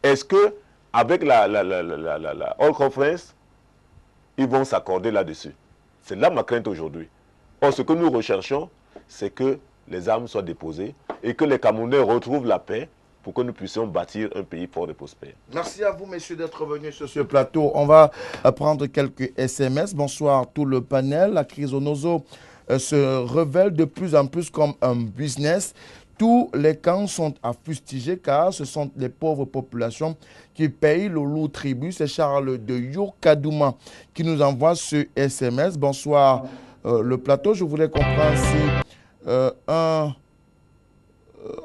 Est-ce que, avec la All Conference, ils vont s'accorder là-dessus? C'est là ma crainte aujourd'hui. Or, ce que nous recherchons, c'est que les armes soient déposées et que les Camerounais retrouvent la paix pour que nous puissions bâtir un pays fort et prospère. Merci à vous, messieurs, d'être venus sur ce plateau. On va prendre quelques SMS. Bonsoir tout le panel. La crise au Nozo se révèle de plus en plus comme un business. Tous les camps sont à fustiger car ce sont les pauvres populations qui payent le lourd tribut. C'est Charles de Yokadouma qui nous envoie ce SMS. Bonsoir le plateau. Je voulais comprendre si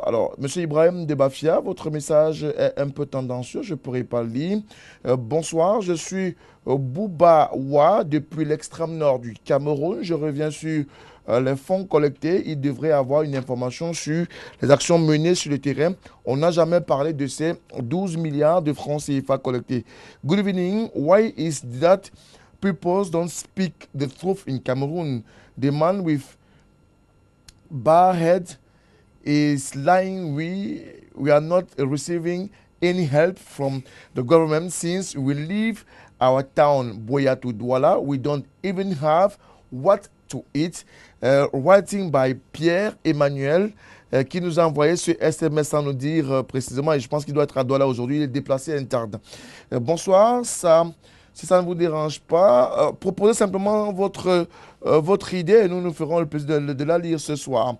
alors, M. Ibrahim Debafia, votre message est un peu tendancieux, je ne pourrais pas le lire. Bonsoir, je suis Boubawa depuis l'extrême nord du Cameroun. Je reviens sur les fonds collectés. Il devrait avoir une information sur les actions menées sur le terrain. On n'a jamais parlé de ces 12 milliards de francs CFA collectés. Good evening. Why is that people don't speak the truth in Cameroon? The man with bare head is lying. We are not receiving any help from the government since we leave our town Boya to Douala. We don't even have what to eat. Writing by Pierre Emmanuel qui nous a envoyé ce SMS sans nous dire précisément, et je pense qu'il doit être à Douala aujourd'hui, il est déplacé interne. Bonsoir, si ça ne vous dérange pas, proposez simplement votre idée et nous ferons le plaisir de la lire ce soir.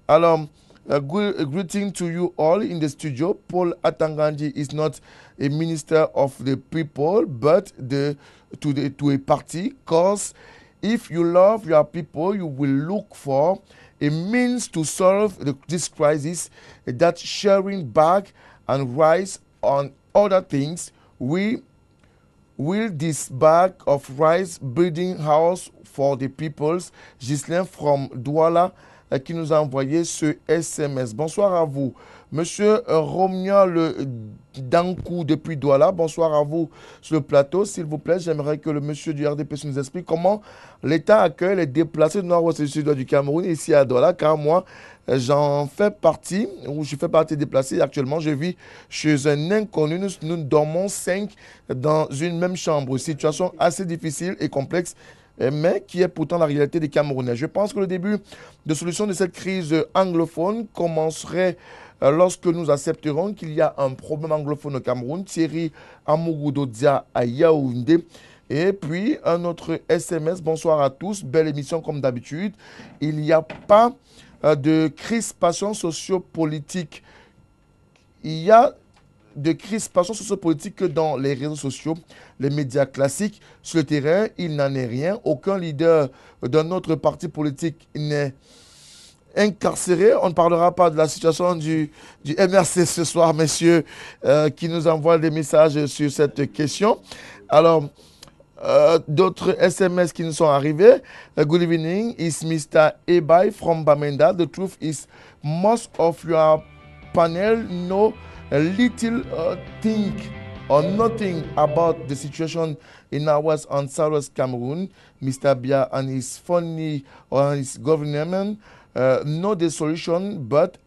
Alors, greeting to you all in the studio. Paul Atangandi is not a minister of the people, but to a party. Because if you love your people, you will look for a means to solve this crisis. That sharing bag and rice on other things. Will this bag of rice building house for the peoples? Ghislain from Douala qui nous a envoyé ce SMS. Bonsoir à vous. Monsieur Romiol Dankou depuis Douala, bonsoir à vous sur le plateau. S'il vous plaît, j'aimerais que le monsieur du RDPC nous explique comment l'État accueille les déplacés du nord-ouest et du sud du Cameroun ici à Douala, car moi, j'en fais partie, ou je fais partie des déplacés. Actuellement, je vis chez un inconnu. Nous dormons 5 dans une même chambre. Situation assez difficile et complexe, mais qui est pourtant la réalité des Camerounais. Je pense que le début de solution de cette crise anglophone commencerait lorsque nous accepterons qu'il y a un problème anglophone au Cameroun. Thierry Amouroudodia à Yaoundé. Et puis, un autre SMS. Bonsoir à tous. Belle émission comme d'habitude. Il n'y a pas de crispation sociopolitique. Il y a de crispation sociopolitique que dans les réseaux sociaux, les médias classiques. Sur le terrain, il n'en est rien. Aucun leader d'un autre parti politique n'est incarcéré. On ne parlera pas de la situation du MRC ce soir, messieurs, qui nous envoient des messages sur cette question. Alors, d'autres SMS qui nous sont arrivés. Good evening, it's Mr. Ebai from Bamenda. The truth is, most of your panel know a little think or nothing about the situation in our West and Southwest Cameroon. Mr. Biya and his funny or his government know the solution, but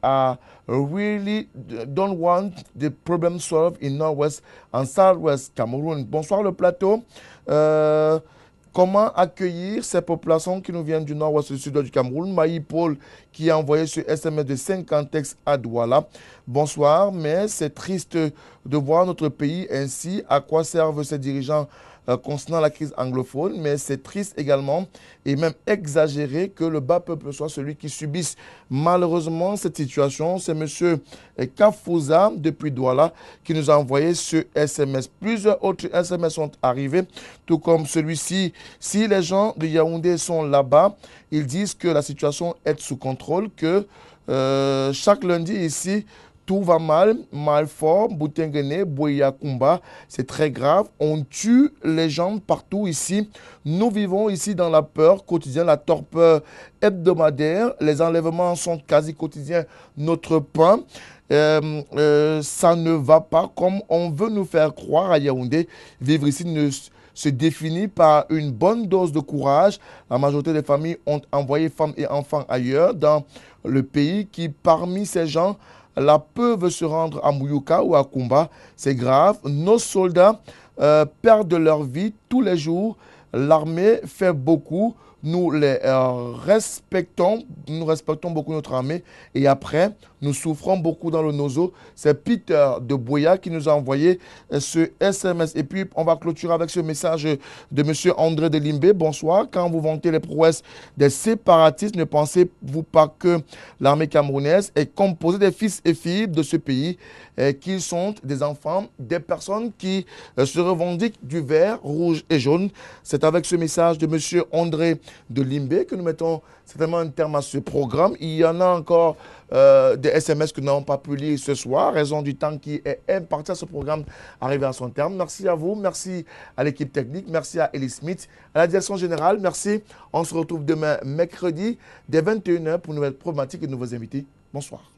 really don't want the problem solved in Northwest and Southwest Cameroon. Bonsoir le plateau. Comment accueillir ces populations qui nous viennent du nord-ouest et du sud du Cameroun? Maï Paul qui a envoyé ce SMS de 50 textes à Douala. Bonsoir, mais c'est triste de voir notre pays ainsi. À quoi servent ces dirigeants concernant la crise anglophone? Mais c'est triste également et même exagéré que le bas peuple soit celui qui subisse malheureusement cette situation. C'est M. Kafouza depuis Douala qui nous a envoyé ce SMS. Plusieurs autres SMS sont arrivés, tout comme celui-ci. Si les gens de Yaoundé sont là-bas, ils disent que la situation est sous contrôle, que chaque lundi ici, tout va mal, mal fort, Boutengene, Boyakumba, c'est très grave. On tue les gens partout ici. Nous vivons ici dans la peur quotidienne, la torpeur hebdomadaire. Les enlèvements sont quasi quotidiens. Notre pain, ça ne va pas comme on veut nous faire croire à Yaoundé. Vivre ici se définit par une bonne dose de courage. La majorité des familles ont envoyé femmes et enfants ailleurs dans le pays qui, parmi ces gens, là, peuvent se rendre à Mouyouka ou à Kumba. C'est grave. Nos soldats perdent leur vie tous les jours. L'armée fait beaucoup. Nous les respectons. Nous respectons beaucoup notre armée. Et après, nous souffrons beaucoup dans le nozo. C'est Peter de Boya qui nous a envoyé ce SMS. Et puis, on va clôturer avec ce message de M. André de Limbé. Bonsoir. Quand vous vantez les prouesses des séparatistes, ne pensez-vous pas que l'armée camerounaise est composée des fils et filles de ce pays, qu'ils sont des enfants, des personnes qui se revendiquent du vert, rouge et jaune? C'est avec ce message de M. André de Limbé que nous mettons certainement un terme à ce programme. Il y en a encore des SMS que nous n'avons pas pu lire ce soir, raison du temps qui est imparti à ce programme arrivé à son terme. Merci à vous, merci à l'équipe technique, merci à Ellie Smith, à la direction générale, merci. On se retrouve demain mercredi dès 21h pour une nouvelle problématique et de nouveaux invités. Bonsoir.